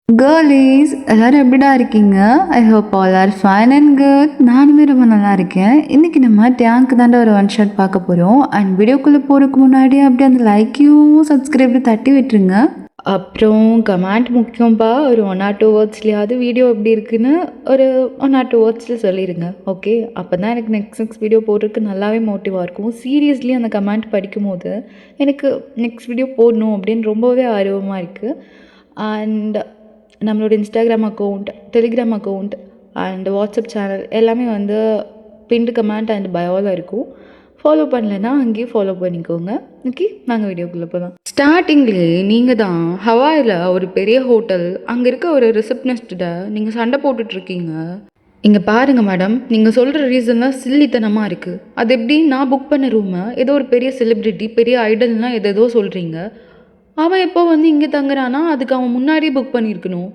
கேர்ளீஸ் எல்லாரும் எப்படிடா இருக்கீங்க? I hope all are fine and good. நானுமே ரொம்ப நல்லா இருக்கேன். இன்னைக்கு நம்ம டேங்க் தாண்ட ஒரு ஒன் ஷாட் பார்க்க போகிறோம். அண்ட் வீடியோக்குள்ளே போகிறதுக்கு முன்னாடி அப்படியே அந்த லைக்கையும் சப்ஸ்கிரைப் தட்டி விட்டுருங்க. அப்புறம் கமெண்ட் முக்கியம்ப்பா. ஒரு 1 or 2 வேர்ட்ஸ்லையாவது வீடியோ எப்படி இருக்குன்னு ஒரு 1 or 2 வேர்ட்ஸில் சொல்லிடுங்க. ஓகே, அப்போ தான் எனக்கு நெக்ஸ்ட் வீடியோ போடுறதுக்கு நல்லாவே மோட்டிவாக இருக்கும். சீரியஸ்லி அந்த கமெண்ட் படிக்கும் போது எனக்கு நெக்ஸ்ட் வீடியோ போடணும் அப்படின்னு ரொம்பவே ஆர்வமாக இருக்குது. அண்ட் நம்மளோட Instagram account, Telegram account and WhatsApp channel எல்லாமே வந்து பின்டு கமெண்ட் அண்ட் பயோவில் இருக்கும். ஃபாலோ பண்ணலைன்னா அங்கேயும் ஃபாலோ பண்ணிக்கோங்க. ஓகே, நாங்கள் வீடியோக்குள்ளே போகலாம். ஸ்டார்டிங்லேயே நீங்கள் தான் ஹவாயில் ஒரு பெரிய ஹோட்டல், அங்கே இருக்க ஒரு ரிசப்ஷனிஸ்ட்டை நீங்கள் சண்டை போட்டுட்ருக்கீங்க. இங்கே பாருங்கள் மேடம், நீங்கள் சொல்கிற ரீசன்லாம் சில்லித்தனமாக இருக்குது. அது எப்படி நான் புக் பண்ண ரூமை ஏதோ ஒரு பெரிய செலிப்ரிட்டி, பெரிய ஐடல்னால் எதோ சொல்கிறீங்க. அவன் எப்போ வந்து இங்கே தங்குறானா, அதுக்கு அவன் முன்னாடியே புக் பண்ணியிருக்கணும்.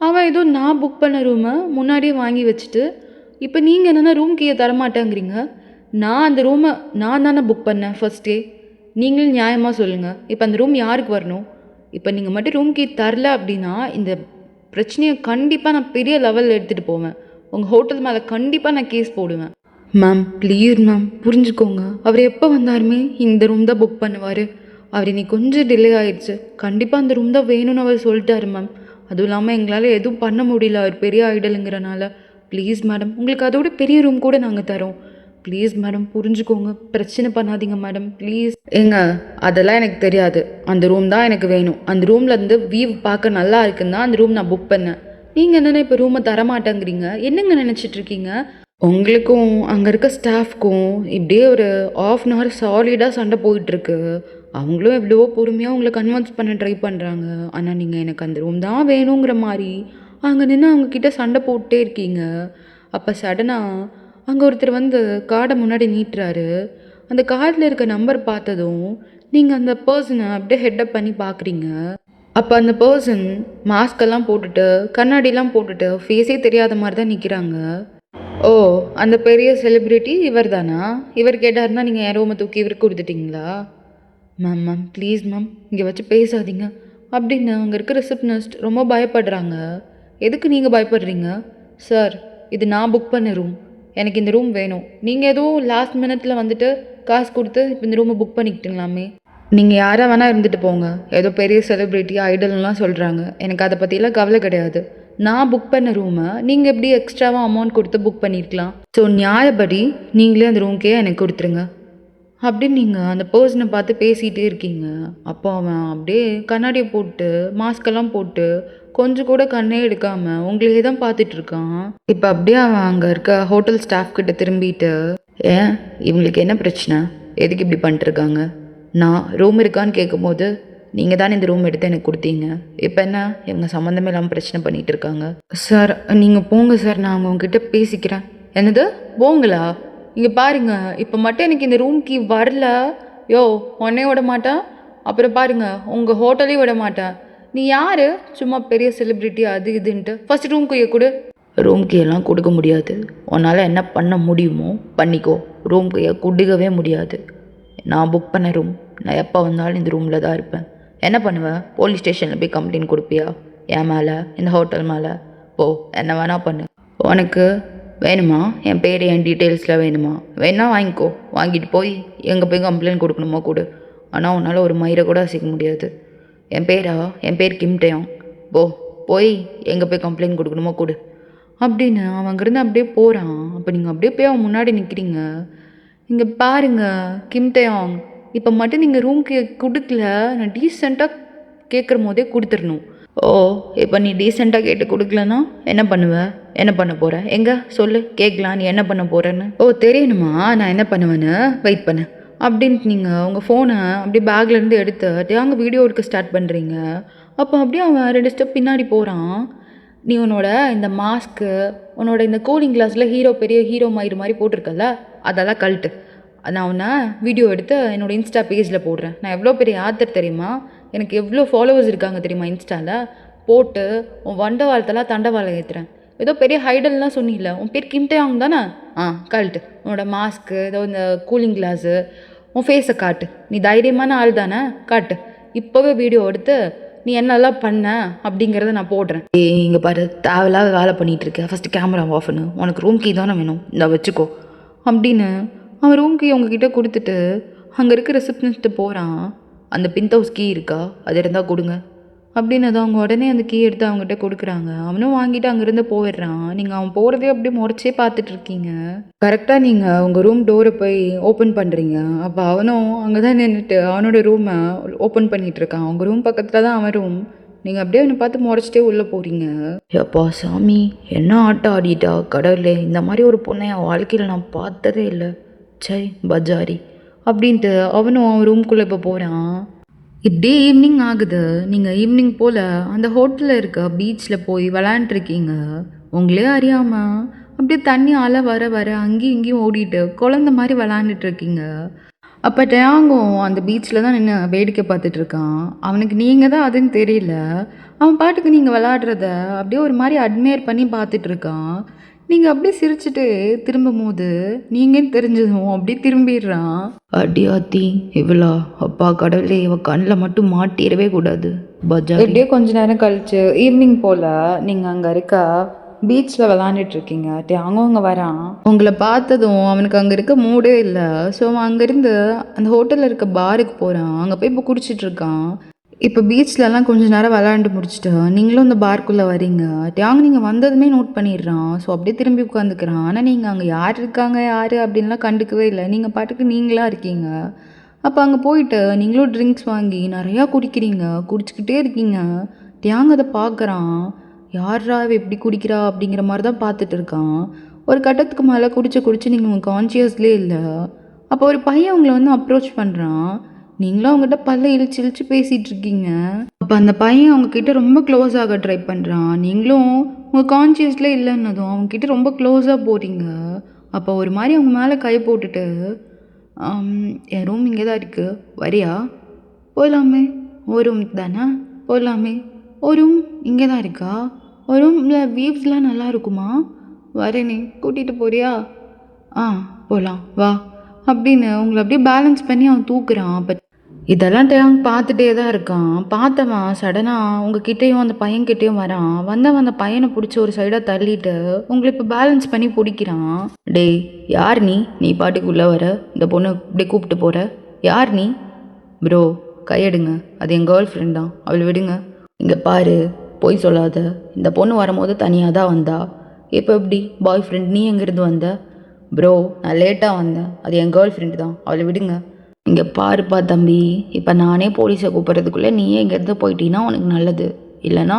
அவன் ஏதோ நான் புக் பண்ண ரூமை முன்னாடியே வாங்கி வச்சுட்டு இப்போ நீங்கள் என்னென்னா ரூம் கீயை தரமாட்டேங்கிறீங்க. நான் அந்த ரூமை நான் தானே புக் பண்ணேன் ஃபர்ஸ்டே. நீங்களும் நியாயமாக சொல்லுங்கள், இப்போ அந்த ரூம் யாருக்கு வரணும்? இப்போ நீங்கள் மட்டும் ரூம் கீ தரல அப்படின்னா இந்த பிரச்சனையை கண்டிப்பாக நான் பெரிய லெவலில் எடுத்துகிட்டு போவேன். உங்கள் ஹோட்டல் மேலே கண்டிப்பாக நான் கேஸ் போடுவேன். மேம் ப்ளீஸ் மேம் புரிஞ்சுக்கோங்க. அவர் எப்போ வந்தாருமே இந்த ரூம் தான் புக் பண்ணுவார். அவர் இன்னைக்கு கொஞ்சம் டிலே ஆகிடுச்சு. கண்டிப்பாக அந்த ரூம் தான் வேணும்னு அவர் சொல்லிட்டாரு மேம். அதுவும் இல்லாமல் எங்களால் எதுவும் பண்ண முடியல, அவர் பெரிய ஐடலுங்கிறனால. ப்ளீஸ் மேடம், உங்களுக்கு அதோட பெரிய ரூம் கூட நாங்கள் தரோம். ப்ளீஸ் மேடம் புரிஞ்சுக்கோங்க, பிரச்சனை பண்ணாதீங்க மேடம் ப்ளீஸ். ஏங்க அதெல்லாம் எனக்கு தெரியாது. அந்த ரூம் தான் எனக்கு வேணும். அந்த ரூம்லேருந்து வியூ பார்க்க நல்லா இருக்குன்னு தான் அந்த ரூம் நான் புக் பண்ணேன். நீங்கள் என்னென்ன இப்போ ரூமை தரமாட்டேங்கிறீங்க? என்னங்க நினச்சிட்ருக்கீங்க? உங்களுக்கும் அங்கே இருக்க ஸ்டாஃப்க்கும் இப்படியே ஒரு 1/2 hour சாலிடாக சண்டை போயிட்டுருக்கு. அவங்களும் எவ்வளவோ பொறுமையாக உங்களை கன்வின்ஸ் பண்ண ட்ரை பண்ணுறாங்க. ஆனால் நீங்கள் எனக்கு அந்த ரூம் தான் வேணுங்கிற மாதிரி அங்கே நின்று அவங்கக்கிட்ட சண்டை போட்டே இருக்கீங்க. அப்போ சடனாக அங்கே ஒருத்தர் வந்து கார்டை முன்னாடி நீட்டுறாரு. அந்த கார்டில் இருக்க நம்பர் பார்த்ததும் நீங்கள் அந்த பர்சனை அப்படியே ஹெட்டப் பண்ணி பார்க்குறீங்க. அப்போ அந்த பர்சன் மாஸ்கெல்லாம் போட்டுட்டு, கண்ணாடிலாம் போட்டுட்டு, ஃபேஸே தெரியாத மாதிரி தான் நிற்கிறாங்க. ஓ, அந்த பெரிய செலிப்ரிட்டி இவர் தானா? இவர் கேட்டாருன்னா நீங்கள் என் ரூமை தூக்கி இவருக்கு கொடுத்துட்டிங்களா? மேம் ப்ளீஸ் மேம் இங்கே வச்சு பேசாதீங்க அப்படின்னு அங்கே இருக்க ரிசப்ஷனிஸ்ட் ரொம்ப பயப்படுறாங்க. எதுக்கு நீங்கள் பயப்படுறீங்க? சார், இது நான் புக் பண்ண ரூம். எனக்கு இந்த ரூம் வேணும். நீங்கள் எதுவும் லாஸ்ட் மினிட்ல வந்துட்டு காசு கொடுத்து இப்போ இந்த ரூமை புக் பண்ணிக்கிட்டுங்களாமே. நீங்கள் யாராக வேணால் இருந்துட்டு போங்க. ஏதோ பெரிய செலிப்ரிட்டி ஐடல்லாம் சொல்கிறாங்க. எனக்கு அதை பற்றிலாம் கவலை கிடையாது. நான் புக் பண்ண ரூமை நீங்கள் எப்படி எக்ஸ்ட்ராவாக அமௌண்ட் கொடுத்து புக் பண்ணியிருக்கலாம். ஸோ நியாயப்படி நீங்களே அந்த ரூம்க்கே எனக்கு கொடுத்துருங்க அப்படின்னு நீங்கள் அந்த பர்சனை பார்த்து பேசிகிட்டே இருக்கீங்க. அப்போ அவன் அப்படியே கண்ணாடியை போட்டு மாஸ்கெல்லாம் போட்டு கொஞ்சம் கூட கண்ணே எடுக்காமல் உங்களையே தான் பார்த்துட்டு இருக்கான். இப்போ அப்படியே அவன் அங்கே இருக்க ஹோட்டல் ஸ்டாஃப் கிட்ட திரும்பிட்டு, ஏன் இவங்களுக்கு என்ன பிரச்சனை, எதுக்கு இப்படி பண்ணிட்டுருக்காங்க? நான் ரூம் இருக்கான்னு கேட்கும்போது நீங்கள் தானே இந்த ரூம் எடுத்து எனக்கு கொடுத்தீங்க. இப்போ என்ன இவங்க சம்மந்தமே இல்லாமல் பிரச்சனை பண்ணிகிட்டு இருக்காங்க. சார் நீங்கள் போங்க சார், நான் உங்ககிட்ட பேசிக்கிறேன். என்னது போங்களா? இங்கே பாருங்க, இப்போ மட்டும் எனக்கு இந்த ரூம் கீ வரல. யோ, உடனே விட மாட்டேன். அப்புறம் பாருங்க, உங்கள் ஹோட்டலே விட மாட்டேன். நீ யார்? சும்மா பெரிய செலிப்ரிட்டி அது இதுன்ட்டு. ஃபர்ஸ்ட் ரூம் கீயை கொடு. ரூம் கீயெல்லாம் கொடுக்க முடியாது. உன்னால் என்ன பண்ண முடியுமோ பண்ணிக்கோ. ரூம் கீயை கொடுக்கவே முடியாது. நான் புக் பண்ண ரூம். நான் எப்போ வந்தாலும் இந்த ரூமில் தான் இருப்பேன். என்ன பண்ணுவேன்? போலீஸ் ஸ்டேஷனில் போய் கம்ப்ளைண்ட் கொடுப்பியா? என் மேலே, இந்த ஹோட்டல் மேலே? போ, என்ன வேணா பண்ணு. உனக்கு வேணுமா? என் பேர், என் டீட்டெயில்ஸில் வேணுமா? வேணா வாங்கிக்கோ. வாங்கிட்டு போய் எங்கே போய் கம்ப்ளைண்ட் கொடுக்கணுமோ கொடு. ஆனால் உன்னால் ஒரு மயிரை கூட அசைக்க முடியாது. என் பேர் கிம் டேயாங். போய் எங்கே போய் கம்ப்ளைண்ட் கொடுக்கணுமோ கொடு அப்படின்னு அவன் அங்கேருந்து அப்படியே போகிறான். அப்போ நீங்கள் அப்படியே போய் அவன் முன்னாடி நிற்கிறீங்க. இங்கே பாருங்க கிம் டேயாங், இப்போ மட்டும் நீங்கள் ரூம்க்கு கொடுக்கல. நான் டீசெண்டாக கேட்குற போதே கொடுத்துடணும். ஓ, இப்போ நீ டீசெண்டாக கேட்டு கொடுக்கலன்னா என்ன பண்ணுவேன்? என்ன பண்ண போகிற? எங்கே சொல்லு, கேட்கலாம். நீ என்ன பண்ண போகிறேன்னு. ஓ, தெரியணுமா நான் என்ன பண்ணுவேன்னு? வெயிட் பண்ணு அப்படின்ட்டு நீங்கள் உங்கள் ஃபோனை அப்படியே பேக்லேருந்து எடுத்து அங்கே வீடியோ எடுக்க ஸ்டார்ட் பண்ணுறீங்க. அப்போ அப்படியே அவன் 2 ஸ்டெப் பின்னாடி போகிறான். நீ உன்னோட இந்த மாஸ்க்கு, உன்னோட இந்த கூலிங் கிளாஸில் பெரிய ஹீரோ மாதிரி போட்டிருக்கல, அதெல்லாம் கழட்டு. நான் உன்னை வீடியோ எடுத்து என்னோடய இன்ஸ்டா பேஜில் போடுறேன். நான் எவ்வளோ பெரிய ஆத்தர் தெரியுமா? எனக்கு எவ்வளோ ஃபாலோவர்ஸ் இருக்காங்க தெரியுமா இன்ஸ்டாவில்? போட்டு உன் வண்டவாளத்தெல்லாம் தண்டவாளம் ஏற்றுறேன். ஏதோ பெரிய ஹைடல்லாம் சொன்னில்ல, உன் பேர் கிம் டேயாங் தானே? கழட்டு உன்னோட மாஸ்க்கு, ஏதோ இந்த கூலிங் கிளாஸு, உன் ஃபேஸை காட்டு. நீ தைரியமான ஆள் தானே? காட்டு. இப்போவே வீடியோ எடுத்து நீ என்னெல்லாம் பண்ண அப்படிங்கிறத நான் போடுறேன். இங்கே பாரு, தேவையில்லாத வேலை பண்ணிகிட்டு இருக்க. ஃபஸ்ட்டு கேமரா ஆஃப் பண்ணு. உனக்கு ரூம் கீ தானே வேணும், இந்த வச்சுக்கோ அப்படின்னு அவன் ரூம் கீ அவங்கக்கிட்ட கொடுத்துட்டு அங்கே இருக்க ரிசப்ஷனிஸ்ட்டு போகிறான். அந்த பின்த் ஹவுஸ் கீ இருக்கா, அது இருந்தால் கொடுங்க அப்படின்னு தான் அவங்க உடனே அந்த கீ எடுத்து அவங்ககிட்ட கொடுக்குறாங்க. அவனும் வாங்கிட்டு அங்கேருந்து போயிடுறான். நீங்கள் அவன் போகிறதே அப்படியே முறைச்சே பார்த்துட்ருக்கீங்க. கரெக்டாக நீங்கள் உங்கள் ரூம் டோரை போய் ஓப்பன் பண்ணுறீங்க. அப்போ அவனும் அங்கே தான் நின்றுட்டு அவனோட ரூமை ஓப்பன் பண்ணிகிட்ருக்கான். அவங்க ரூம் பக்கத்தில் தான் அவன் ரூம். நீங்கள் அப்படியே அவனை பார்த்து முறைச்சிட்டே உள்ளே போகிறீங்க. எப்பா சாமி, என்ன ஆட்டம் ஆடிட்டா கடவுளே, இந்த மாதிரி ஒரு பொண்ணை என் வாழ்க்கையில் நான் பார்த்ததே இல்லை. சரி பஜாரி அப்படின்ட்டு அவனும் அவன் ரூம்குள்ளே இப்போ போகிறான். இப்படியே ஈவினிங் ஆகுது. நீங்கள் ஈவினிங் போல் அந்த ஹோட்டலில் இருக்க பீச்சில் போய் விளையாண்டுருக்கீங்க. உங்களே அறியாமல் அப்படியே தண்ணி அலை வர வர அங்கேயும் இங்கேயும் ஓடிட்டு குழந்த மாதிரி விளையாண்டுட்ருக்கீங்க. அப்போ டேங்கும் அந்த பீச்சில் தான் நின்று வேடிக்கை பார்த்துட்ருக்கான். அவனுக்கு நீங்கள் தான் அதுன்னு தெரியல. அவன் பாட்டுக்கு நீங்கள் விளையாடுறத அப்படியே ஒரு மாதிரி அட்மையர் பண்ணி பார்த்துட்ருக்கான். நீங்கள் அப்படியே சிரிச்சுட்டு திரும்பும் போது நீங்கள் தெரிஞ்சதும் அப்படியே திரும்பிடுறான். அடியாத்தி இவ்வளோ, அப்பா கடவுளே, இவ கண்ணில் மட்டும் மாட்டிடவே கூடாது பஜார். எப்படியே கொஞ்ச நேரம் கழிச்சு ஈவினிங் போல் நீங்கள் அங்கே இருக்க பீச்சில் விளாண்டுட்ருக்கீங்க. அங்கே வரான். உங்களை பார்த்ததும் அவனுக்கு அங்கே இருக்க மூடே இல்லை. ஸோ அவன் அங்கேருந்து அந்த ஹோட்டலில் இருக்க பாருக்கு போகிறான். அங்கே போய் இப்போ குடிச்சிட்ருக்கான். இப்போ பீச்லலாம் கொஞ்சம் நேரம் விளையாண்டு முடிச்சுட்டு நீங்களும் இந்த பார்க்குள்ளே வரீங்க. டேங் நீங்கள் வந்ததுமே நோட் பண்ணிடுறான். ஸோ அப்படியே திரும்பி உட்காந்துக்கிறான். ஆனால் நீங்கள் அங்கே யார் இருக்காங்க யார் அப்படின்லாம் கண்டுக்கவே இல்லை. நீங்கள் பாட்டுக்கு நீங்களாக இருக்கீங்க. அப்போ அங்கே போயிட்டு நீங்களும் ட்ரிங்க்ஸ் வாங்கி நிறையா குடிக்கிறீங்க. குடிச்சிக்கிட்டே இருக்கீங்க. டேங் அதை பார்க்குறான். யாரா எப்படி குடிக்கிறா அப்படிங்கிற மாதிரி தான் பார்த்துட்டு இருக்கான். ஒரு கட்டத்துக்கு மேலே குடிச்சு நீங்கள் உங்கள் கான்ஷியஸ்லேயே இல்லை. அப்போ ஒரு பையன் உங்களை வந்து அப்ரோச் பண்ணுறான். நீங்களும் அவங்ககிட்ட பல்ல இழிச்சு பேசிகிட்டு இருக்கீங்க. அப்போ அந்த பையன் அவங்கக்கிட்ட ரொம்ப க்ளோஸ் ஆக ட்ரை பண்ணுறான். நீங்களும் உங்கள் கான்ஷியஸ்லேயே இல்லைன்னதும் அவங்கக்கிட்ட ரொம்ப க்ளோஸாக போகிறீங்க. அப்போ ஒரு மாதிரி அவங்க மேலே கை போட்டுட்டு, என் ரூம் இங்கே தான் இருக்குது, வரியா? போகலாமே. ஒரு ரூம் தானே, போகலாமே. ஒரு ரூம் இங்கே தான் இருக்கா? ஒரு ரூமில் வீவ்ஸ்லாம் நல்லா இருக்குமா? வரேனே, கூட்டிகிட்டு போறியா? போகலாம் வா அப்படின்னு உங்களை அப்படியே பேலன்ஸ் பண்ணி அவன் தூக்குறான். பட் இதெல்லாம் டேங் பார்த்துட்டே தான் இருக்கான். பார்த்தவன் சடனாக உங்ககிட்டேயும் அந்த பையன்கிட்டேயும் வரான். வந்தவன் அந்த பையனை பிடிச்சி ஒரு சைடாக தள்ளிட்டு உங்களை இப்போ பேலன்ஸ் பண்ணி பிடிக்கிறான். டேய், யார் நீ பாட்டுக்குள்ளே வர இந்த பொண்ணு இப்படி கூப்பிட்டு போகிற? யார் நீ? ப்ரோ கையெடுங்க, அது என் கேர்ள் ஃப்ரெண்ட் தான், அவளை விடுங்க. இங்கே பாரு, போய் சொல்லாத. இந்த பொண்ணு வரும்போது தனியாக தான் வந்தா. இப்போ எப்படி பாய் ஃப்ரெண்ட்? நீ எங்கேருந்து வந்த? ப்ரோ நான் லேட்டாக வந்தேன், அது என் கேர்ள் ஃப்ரெண்டு தான், அவளை விடுங்க. இங்கே பாருப்பா தம்பி, இப்போ நானே போலீஸை கூப்பிட்றதுக்குள்ளே நீயே இங்கேருந்து போயிட்டீங்கன்னா உனக்கு நல்லது. இல்லைனா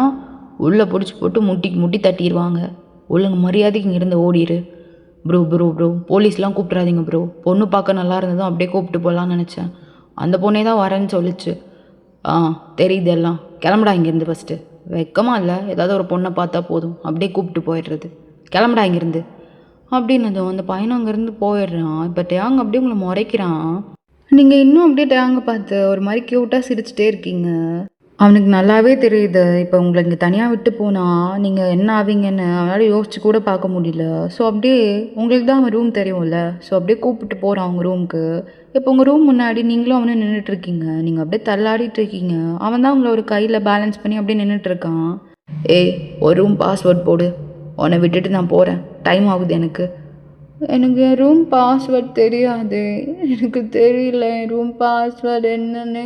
உள்ளே பிடிச்சி போட்டு முட்டி தட்டிடுவாங்க. ஒழுங்கு மரியாதைக்கு இங்கேருந்து ஓடிடு. ப்ரோ போலீஸ்லாம் கூப்பிட்றாதீங்க ப்ரோ. பொண்ணு பார்க்க நல்லா இருந்ததும் அப்படியே கூப்பிட்டு போகலான்னு நினச்சேன். அந்த பொண்ணே தான் வரேன்னு சொல்லிச்சு. தெரியுது எல்லாம். கிளம்புடா இங்கேருந்து ஃபஸ்ட்டு. வெக்கமாக இல்லை, ஏதாவது ஒரு பொண்ணை பார்த்தா போதும் அப்படியே கூப்பிட்டு போயிடுறது. கிளம்புடா இங்கேருந்து அப்படின்னதும் அந்த பையனும் அங்கேருந்து போயிடுறான். இப்போ டேங் அப்படியே உங்களை முறைக்கிறான். நீங்கள் இன்னும் அப்படியே டேங்கை பார்த்து ஒரு மாதிரி க்யூட்டாக சிரிச்சிட்டே இருக்கீங்க. அவனுக்கு நல்லாவே தெரியுது இப்போ உங்களை இங்கே தனியாக விட்டு போனால் நீங்கள் என்ன ஆவீங்கன்னு அவனால் யோசிச்சு கூட பார்க்க முடியல. ஸோ அப்படியே உங்களுக்கு தான் அவன் ரூம் தெரியும்ல, ஸோ அப்படியே கூப்பிட்டு போகிறான் அவங்க ரூமுக்கு. இப்போ உங்கள் ரூம் முன்னாடி நீங்களும் அவனும் நின்றுட்டுருக்கீங்க. நீங்கள் அப்படியே தள்ளாடிட்டு இருக்கீங்க. அவன் தான் உங்களை ஒரு கையில் பேலன்ஸ் பண்ணி அப்படியே நின்றுட்டுருக்கான். ஒரு ரூம் பாஸ்வேர்ட் போடு, உன்னை விட்டுட்டு நான் போகிறேன், டைம் ஆகுது எனக்கு. எனக்கு என் ரூம் பாஸ்வேர்ட் தெரியாது. எனக்கு தெரியல என் ரூம் பாஸ்வேர்டு என்னன்னு.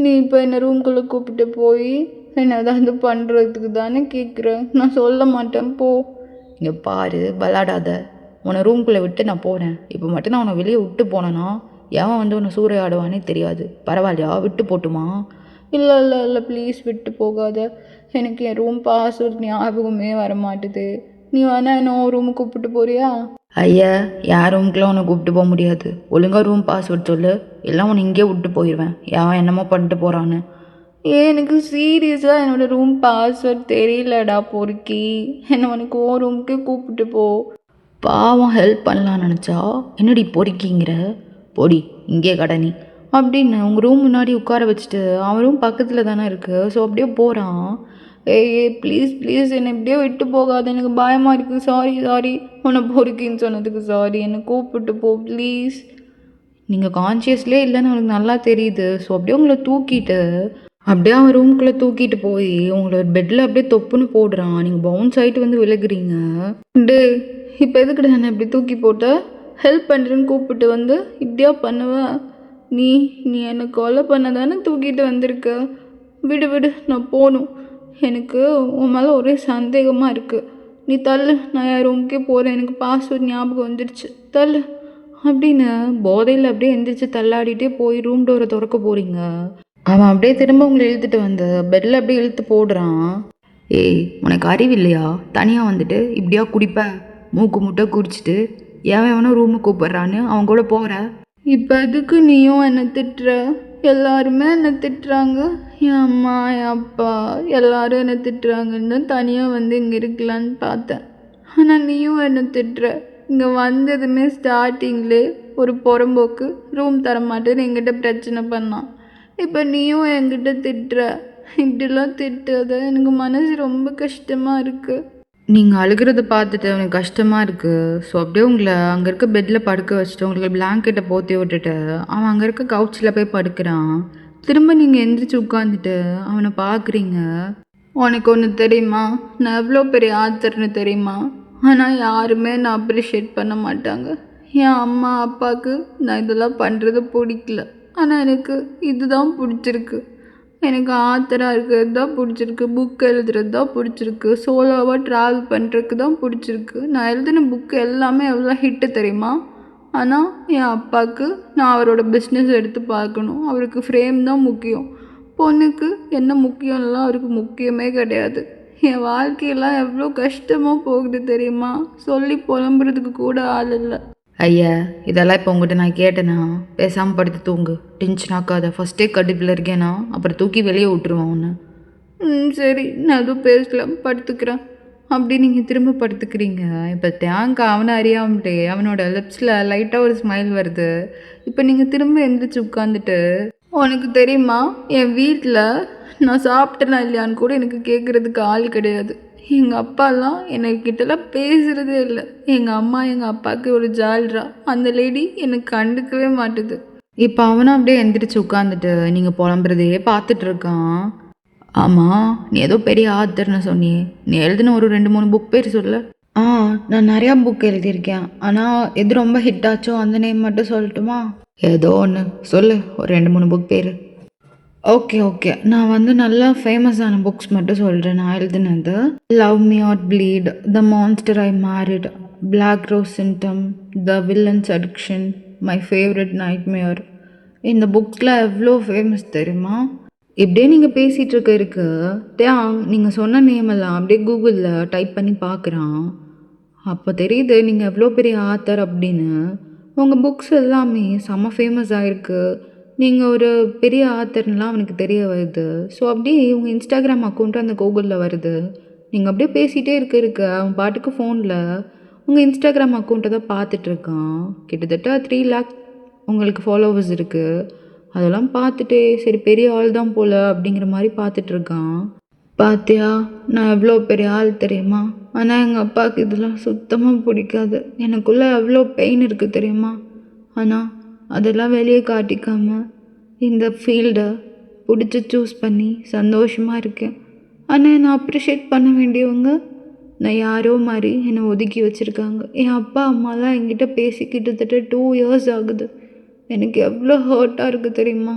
நீ இப்போ என்னை ரூம்குள்ளே கூப்பிட்டு போய் என்ன ஏதாவது பண்ணுறதுக்கு தானே கேட்குறேன். நான் சொல்ல மாட்டேன், போ. இங்கே பாரு, விளாடாத. உன்னை ரூம்குள்ளே விட்டு நான் போகிறேன். இப்போ மட்டும் நான் உன்னை வெளியே விட்டு போனேன்னா எவன் வந்து உன்னை சூறையாடுவானே தெரியாது. பரவாயில்லையா? விட்டு போட்டுமா? இல்லை ப்ளீஸ் விட்டு போகாத. எனக்கு என் ரூம் பாஸ்வேர்ட் ஞாபகமே வர மாட்டுது. நீ வேணா என்ன ரூமுக்கு கூப்பிட்டு போறியா? ஐயா, யார் ரூமுக்குலாம் உன்னை கூப்பிட்டு போக முடியாது. ஒழுங்காக ரூம் பாஸ்வேர்ட் சொல்லு, எல்லாம் உன்னை இங்கே விட்டு போயிடுவேன். எவன் என்னமோ பண்ணிட்டு போகிறான்னு. எனக்கு சீரியஸாக என்னோடய ரூம் பாஸ்வேர்ட் தெரியலடா பொறுக்கி. என்னை உனக்கு ரூமுக்கே கூப்பிட்டு போ. பாவம் ஹெல்ப் பண்ணலான்னு நினச்சா என்னடி பொறுக்கிங்கிற? பொடி இங்கே கடனி அப்படின்னு உங்கள் ரூம் முன்னாடி உட்கார வச்சுட்டு அவன் ரூம் பக்கத்தில் தானே இருக்குது. ஸோ அப்படியே போகிறான். ப்ளீஸ் என்னை இப்படியே விட்டு போகாது, எனக்கு பயமாக இருக்குது. சாரி உன்னை பொறுக்கின்னு சொன்னதுக்கு சாரி. என்னை கூப்பிட்டு போ ப்ளீஸ். நீங்கள் கான்ஷியஸ்லேயே இல்லைன்னு அவனுக்கு நல்லா தெரியுது. ஸோ அப்படியே உங்களை தூக்கிட்டு அப்படியே அவன் ரூம்குள்ளே தூக்கிட்டு போய் உங்களோட பெட்டில் அப்படியே தொப்புன்னு போடுறான். நீங்கள் பவுன்ஸ் ஆகிட்டு வந்து விழுகுறீங்க. டே இப்போ எதுக்குடா என்ன இப்படி தூக்கி போட்ட? ஹெல்ப் பண்ணுறேன்னு கூப்பிட்டு வந்து இப்படியா பண்ணுவ? நீ நீ என்னை கொலை பண்ண தானே தூக்கிட்டு வந்திருக்க. விடு விடு, நான் போகணும். எனக்கு உன் மேலே ஒரே சந்தேகமாக இருக்குது. நீ தள்ளு, நான் என் ரூமுக்கே போகிறேன். எனக்கு பாஸ்வேர்ட் ஞாபகம் வந்துடுச்சு, தள்ளு அப்படின்னு போதையில் அப்படியே எந்திரிச்சு தள்ளாடிட்டே போய் ரூம் டோரை திறக்க போகிறீங்க. அவன் அப்படியே திரும்ப உங்களை இழுத்துட்டு வந்து பெட்டில் அப்படியே இழுத்து போடுறான். ஏய், உனக்கு அறிவு இல்லையா? தனியாக வந்துட்டு இப்படியா குடிப்ப? மூக்கு முட்டை குடிச்சிட்டு எவனோ ரூமுக்கு கூப்பிட்றான்னு அவன் கூட போகிற. இப்போ எதுக்கு நீயும் என்னை திட்டுற? எல்லாருமே என்னை திட்டுறாங்க. என் அம்மா என் அப்பா எல்லாரும் என்னை திட்டுறாங்கன்னு தனியாக வந்து இங்கே இருக்கலான்னு பார்த்தேன். ஆனால் நீயும் என்னை திட்டுற. இங்கே வந்ததுமே ஸ்டார்டிங்லே ஒரு புறம்போக்கு ரூம் தர மாட்டேன்னு என்கிட்ட பிரச்சனை பண்ணான். இப்போ நீயும் என்கிட்ட திட்டுற. இப்படிலாம் திட்டாத, எனக்கு மனசு ரொம்ப கஷ்டமாக இருக்குது. நீங்கள் அழுகிறத பார்த்துட்டு அவனுக்கு கஷ்டமாக இருக்குது. ஸோ அப்படியே உங்களை அங்கே இருக்க பெட்டில் படுக்க வச்சுட்டு உங்களுக்கு பிளாங்கெட்டை போற்றி விட்டுட்டு அவன் அங்கே இருக்க கவுச்சில் போய் படுக்கிறான். திரும்ப நீங்கள் எந்திரிச்சு உட்காந்துட்டு அவனை பார்க்குறீங்க. உனக்கு ஒன்று தெரியுமா? நான் எவ்வளோ பெரிய ஆத்தர்னு தெரியுமா? ஆனால் யாருமே நான் அப்ரிஷியேட் பண்ண மாட்டாங்க. என் அம்மா அப்பாவுக்கு நான் இதெல்லாம் பண்ணுறது பிடிக்கல. ஆனால் எனக்கு இதுதான் பிடிச்சிருக்கு. எனக்கு ஆத்தராக இருக்கிறது தான் பிடிச்சிருக்கு. புக் எழுதுறது தான் பிடிச்சிருக்கு. சோலோவாக ட்ராவல் பண்ணுறதுக்கு தான் பிடிச்சிருக்கு. நான் எழுதின புக்கு எல்லாமே எவ்வளோ ஹிட்டு தெரியுமா? ஆனால் என் அப்பாவுக்கு நான் அவரோட பிஸ்னஸ் எடுத்து பார்க்கணும். அவருக்கு ஃப்ரேம் தான் முக்கியம். பொண்ணுக்கு என்ன முக்கியம்லாம் அவருக்கு முக்கியமே கிடையாது. என் வாழ்க்கையெல்லாம் எவ்வளோ கஷ்டமாக போகுது தெரியுமா? சொல்லி புலம்புறதுக்கு கூட ஆள் இல்லை. ஐயா, இதெல்லாம் இப்போ உங்கள்கிட்ட நான் கேட்டேனா? பேசாமல் படுத்து தூங்கு. டென்ஷன் ஆக்காத. ஃபஸ்ட்டே கடுப்பில் இருக்கேனா அப்புறம் தூக்கி வெளியே விட்டுருவான் ஒன்று. சரி, நான் எதுவும் பேசலாம், படுத்துக்கிறேன். அப்படி நீங்கள் திரும்ப படுத்துக்கிறீங்க. இப்போ தேங்க் அவனை அறியாமட்டே அவனோட லிப்ஸில் லைட்டாக ஒரு ஸ்மைல் வருது. இப்போ நீங்கள் திரும்ப எந்திரிச்சு உட்காந்துட்டு, உனக்கு தெரியுமா என் வீட்டில் நான் சாப்பிட்டேனா இல்லையான்னு கூட எனக்கு கேட்குறதுக்கு ஆள் கிடையாது. எங்கள் அப்பாலாம் என்கிட்டலாம் பேசுகிறதே இல்லை. எங்கள் அம்மா எங்கள் அப்பாவுக்கு ஒரு ஜால்ரா. அந்த லேடி எனக்கு கண்டுக்கவே மாட்டுது. இப்போ அவனும் அப்படியே எந்திரிச்சு உட்காந்துட்டு நீங்கள் புலம்புறதையே பார்த்துட்டு இருக்கான். ஆமாம், நீ ஏதோ பெரிய ஆத்தர்னு சொன்னியே, நீ எழுதின ஒரு 2-3 புக் பேர் சொல்ல. நான் நிறையா புக் எழுதியிருக்கேன். ஆனால் எது ரொம்ப ஹிட் ஆச்சோ அந்த நேம் மட்டும் சொல்லட்டுமா? ஏதோ ஒன்று சொல்லு, ஒரு 2-3 புக் பேர். ஓகே, நான் வந்து நல்லா ஃபேமஸான புக்ஸ் மட்டும் சொல்கிறேன். நான் எழுதினது love me or bleed, the monster I married, black rose symptom, the villain's addiction, my favourite nightmare. இந்த புக்ஸில் எவ்வளோ ஃபேமஸ் தெரியுமா? இப்படியே நீங்கள் பேசிகிட்டு இருக்கு தேங் நீங்கள் சொன்ன நேமெல்லாம் அப்படியே கூகுளில் டைப் பண்ணி பார்க்குறான். அப்போ தெரியுது நீங்கள் எவ்வளோ பெரிய ஆத்தர் அப்படின்னு. உங்கள் புக்ஸ் எல்லாமே செம்ம ஃபேமஸ் ஆகிருக்கு. நீங்கள் ஒரு பெரிய ஆத்தர்லாம் அவனுக்கு தெரிய வருது. ஸோ அப்படியே உங்கள் இன்ஸ்டாகிராம் அக்கௌண்ட்டு அந்த கூகுளில் வருது. நீங்கள் அப்படியே பேசிகிட்டே இருக்க அவன் பாட்டுக்கு ஃபோனில் உங்கள் இன்ஸ்டாகிராம் அக்கௌண்ட்டை தான் பார்த்துட்ருக்கான். கிட்டத்தட்ட 3 lakh உங்களுக்கு ஃபாலோவர்ஸ் இருக்குது. அதெல்லாம் பார்த்துட்டே சரி பெரிய ஆள் தான் போல் அப்படிங்கிற மாதிரி பார்த்துட்ருக்கான். பார்த்தியா, நான் எவ்வளோ பெரிய ஆள் தெரியுமா? ஆனால் எங்கள் அப்பாவுக்கு இதெல்லாம் சுத்தமாக பிடிக்காது. எனக்குள்ளே எவ்வளோ பெயின் இருக்குது தெரியுமா? ஆனால் அதெல்லாம் வெளியே காட்டிக்காமல் இந்த ஃபீல்டை பிடிச்சி சூஸ் பண்ணி சந்தோஷமாக இருக்கேன். ஆனால் என்னை அப்ரிஷியேட் பண்ண வேண்டியவங்க நான் யாரோ மாதிரி என்னை ஒதுக்கி வச்சுருக்காங்க. என் அப்பா அம்மாலாம் என்கிட்ட பேசி கிட்டத்தட்ட 2 years ஆகுது. எனக்கு எவ்வளோ ஹர்ட்டாக இருக்குது தெரியுமா?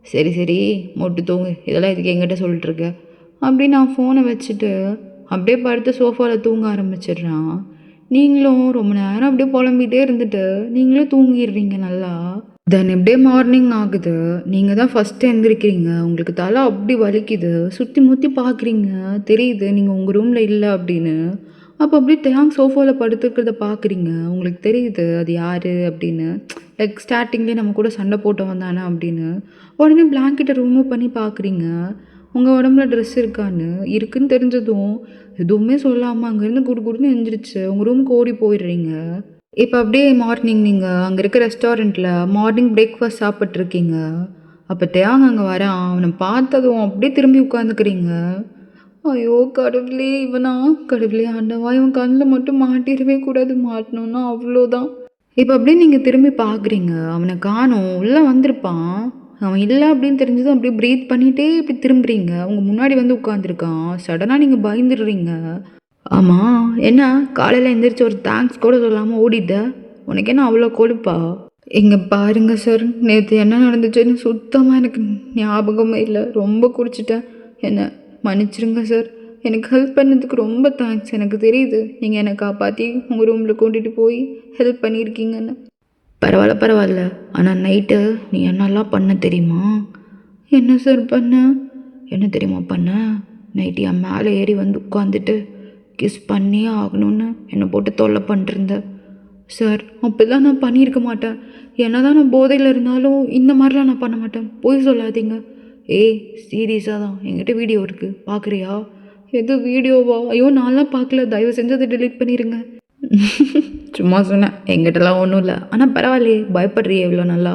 சரி மொட்டு தூங்கு, இதெல்லாம் இதுக்கு என்கிட்ட சொல்லிட்டுருக்க அப்படி நான் ஃபோனை வச்சுட்டு அப்படியே படுத்து சோஃபாவில் தூங்க ஆரம்பிச்சிடுறான். நீங்களும் ரொம்ப நேரம் அப்படியே புலம்பிகிட்டே இருந்துட்டு நீங்களும் தூங்கிடுறீங்க நல்லா. தென் எப்படியே மார்னிங் ஆகுது. நீங்கள் தான் ஃபஸ்ட்டு எழுந்திரிக்கிறீங்க. உங்களுக்கு தலை அப்படி வலிக்குது. சுற்றி முற்றி பார்க்குறீங்க, தெரியுது நீங்கள் உங்கள் ரூமில் இல்லை அப்படின்னு. அப்போ அப்படியே தேங்க் சோஃபாவில் படுத்துருக்கிறத பார்க்குறீங்க. உங்களுக்கு தெரியுது அது யார் அப்படின்னு. லைக் ஸ்டார்டிங்லேயே நம்ம கூட சண்டை போட்டவன் தானே அப்படின்னு. உடனே பிளாங்கெட்டை ரிமூவ் பண்ணி பார்க்குறீங்க. உங்கள் உடம்புல ட்ரெஸ் இருக்குன்னு தெரிஞ்சதும் எதுவுமே சொல்லாமல் அங்கேருந்து குடுன்னு எழுந்திரிச்சு உங்கள் ரூமுக்கு ஓடி போயிடுறீங்க. இப்போ அப்படியே மார்னிங் நீங்கள் அங்கே இருக்க ரெஸ்டாரண்ட்டில் மார்னிங் பிரேக்ஃபாஸ்ட் சாப்பிட்ருக்கீங்க. அப்போ தேங்க அங்கே வரான். அவனை பார்த்ததும் அப்படியே திரும்பி உட்காந்துக்கிறீங்க. ஐயோ கடவுளே, இவனா? கடவுளே ஆண்டவா, இவன் கண்ணில் மட்டும் மாட்டிடவே கூடாது. மாட்டணும்னா அவ்வளோதான். இப்போ அப்படியே நீங்கள் திரும்பி பார்க்குறீங்க. அவனை காணோம். உள்ளே வந்திருப்பான். அவன் இல்லை அப்படின்னு தெரிஞ்சதும் அப்படியே ப்ரீத் பண்ணிகிட்டே இப்படி திரும்புறீங்க. அவங்க முன்னாடி வந்து உட்காந்துருக்கான். சடனாக நீங்கள் பயந்துடுறீங்க. ஆமாம், என்ன காலையில் எந்திரிச்சு ஒரு தேங்க்ஸ் கூட சொல்லாமல் ஓடிட்ட? உனக்கு என்ன அவ்வளோ கொழுப்பா? இங்கே பாருங்க சார், நேற்று என்ன நடந்துச்சுன்னு சுத்தமாக எனக்கு ஞாபகமே இல்லை. ரொம்ப குடிச்சிட்டேன், என்ன மன்னிச்சிருங்க சார். எனக்கு ஹெல்ப் பண்ணதுக்கு ரொம்ப தேங்க்ஸ். எனக்கு தெரியுது நீங்கள் என்னை காப்பாற்றி உங்கள் ரூமில் கூட்டிகிட்டு போய் ஹெல்ப் பண்ணியிருக்கீங்கன்னு. பரவாயில்ல பரவாயில்ல, ஆனால் நைட்டு நீ என்னெல்லாம் பண்ண தெரியுமா? என்ன சார் பண்ண? என்ன தெரியுமா பண்ண? நைட்டு என் மேலே ஏறி வந்து உட்காந்துட்டு கிஸ் பண்ணியே ஆகணும்னு என்னை போட்டு தொல்லை பண்ணிருந்த. சார், அப்படிலாம் நான் பண்ணியிருக்க மாட்டேன். என்ன தான் நான் போதையில் இருந்தாலும் இந்த மாதிரிலாம் நான் பண்ண மாட்டேன். போய் சொல்லாதீங்க. ஏய் சீரியஸாக தான், என்கிட்ட வீடியோ இருக்குது, பார்க்குறியா? எது வீடியோவா? ஐயோ நான்லாம் பார்க்கல, தயவு செஞ்சு அதை டெலீட் பண்ணிடுங்க. சும்மா சொன்னேன், எங்கிட்டலாம் ஒன்றும் இல்லை. ஆனால் பரவாயில்லையே, பயப்படுறியே இவ்வளோ நல்லா.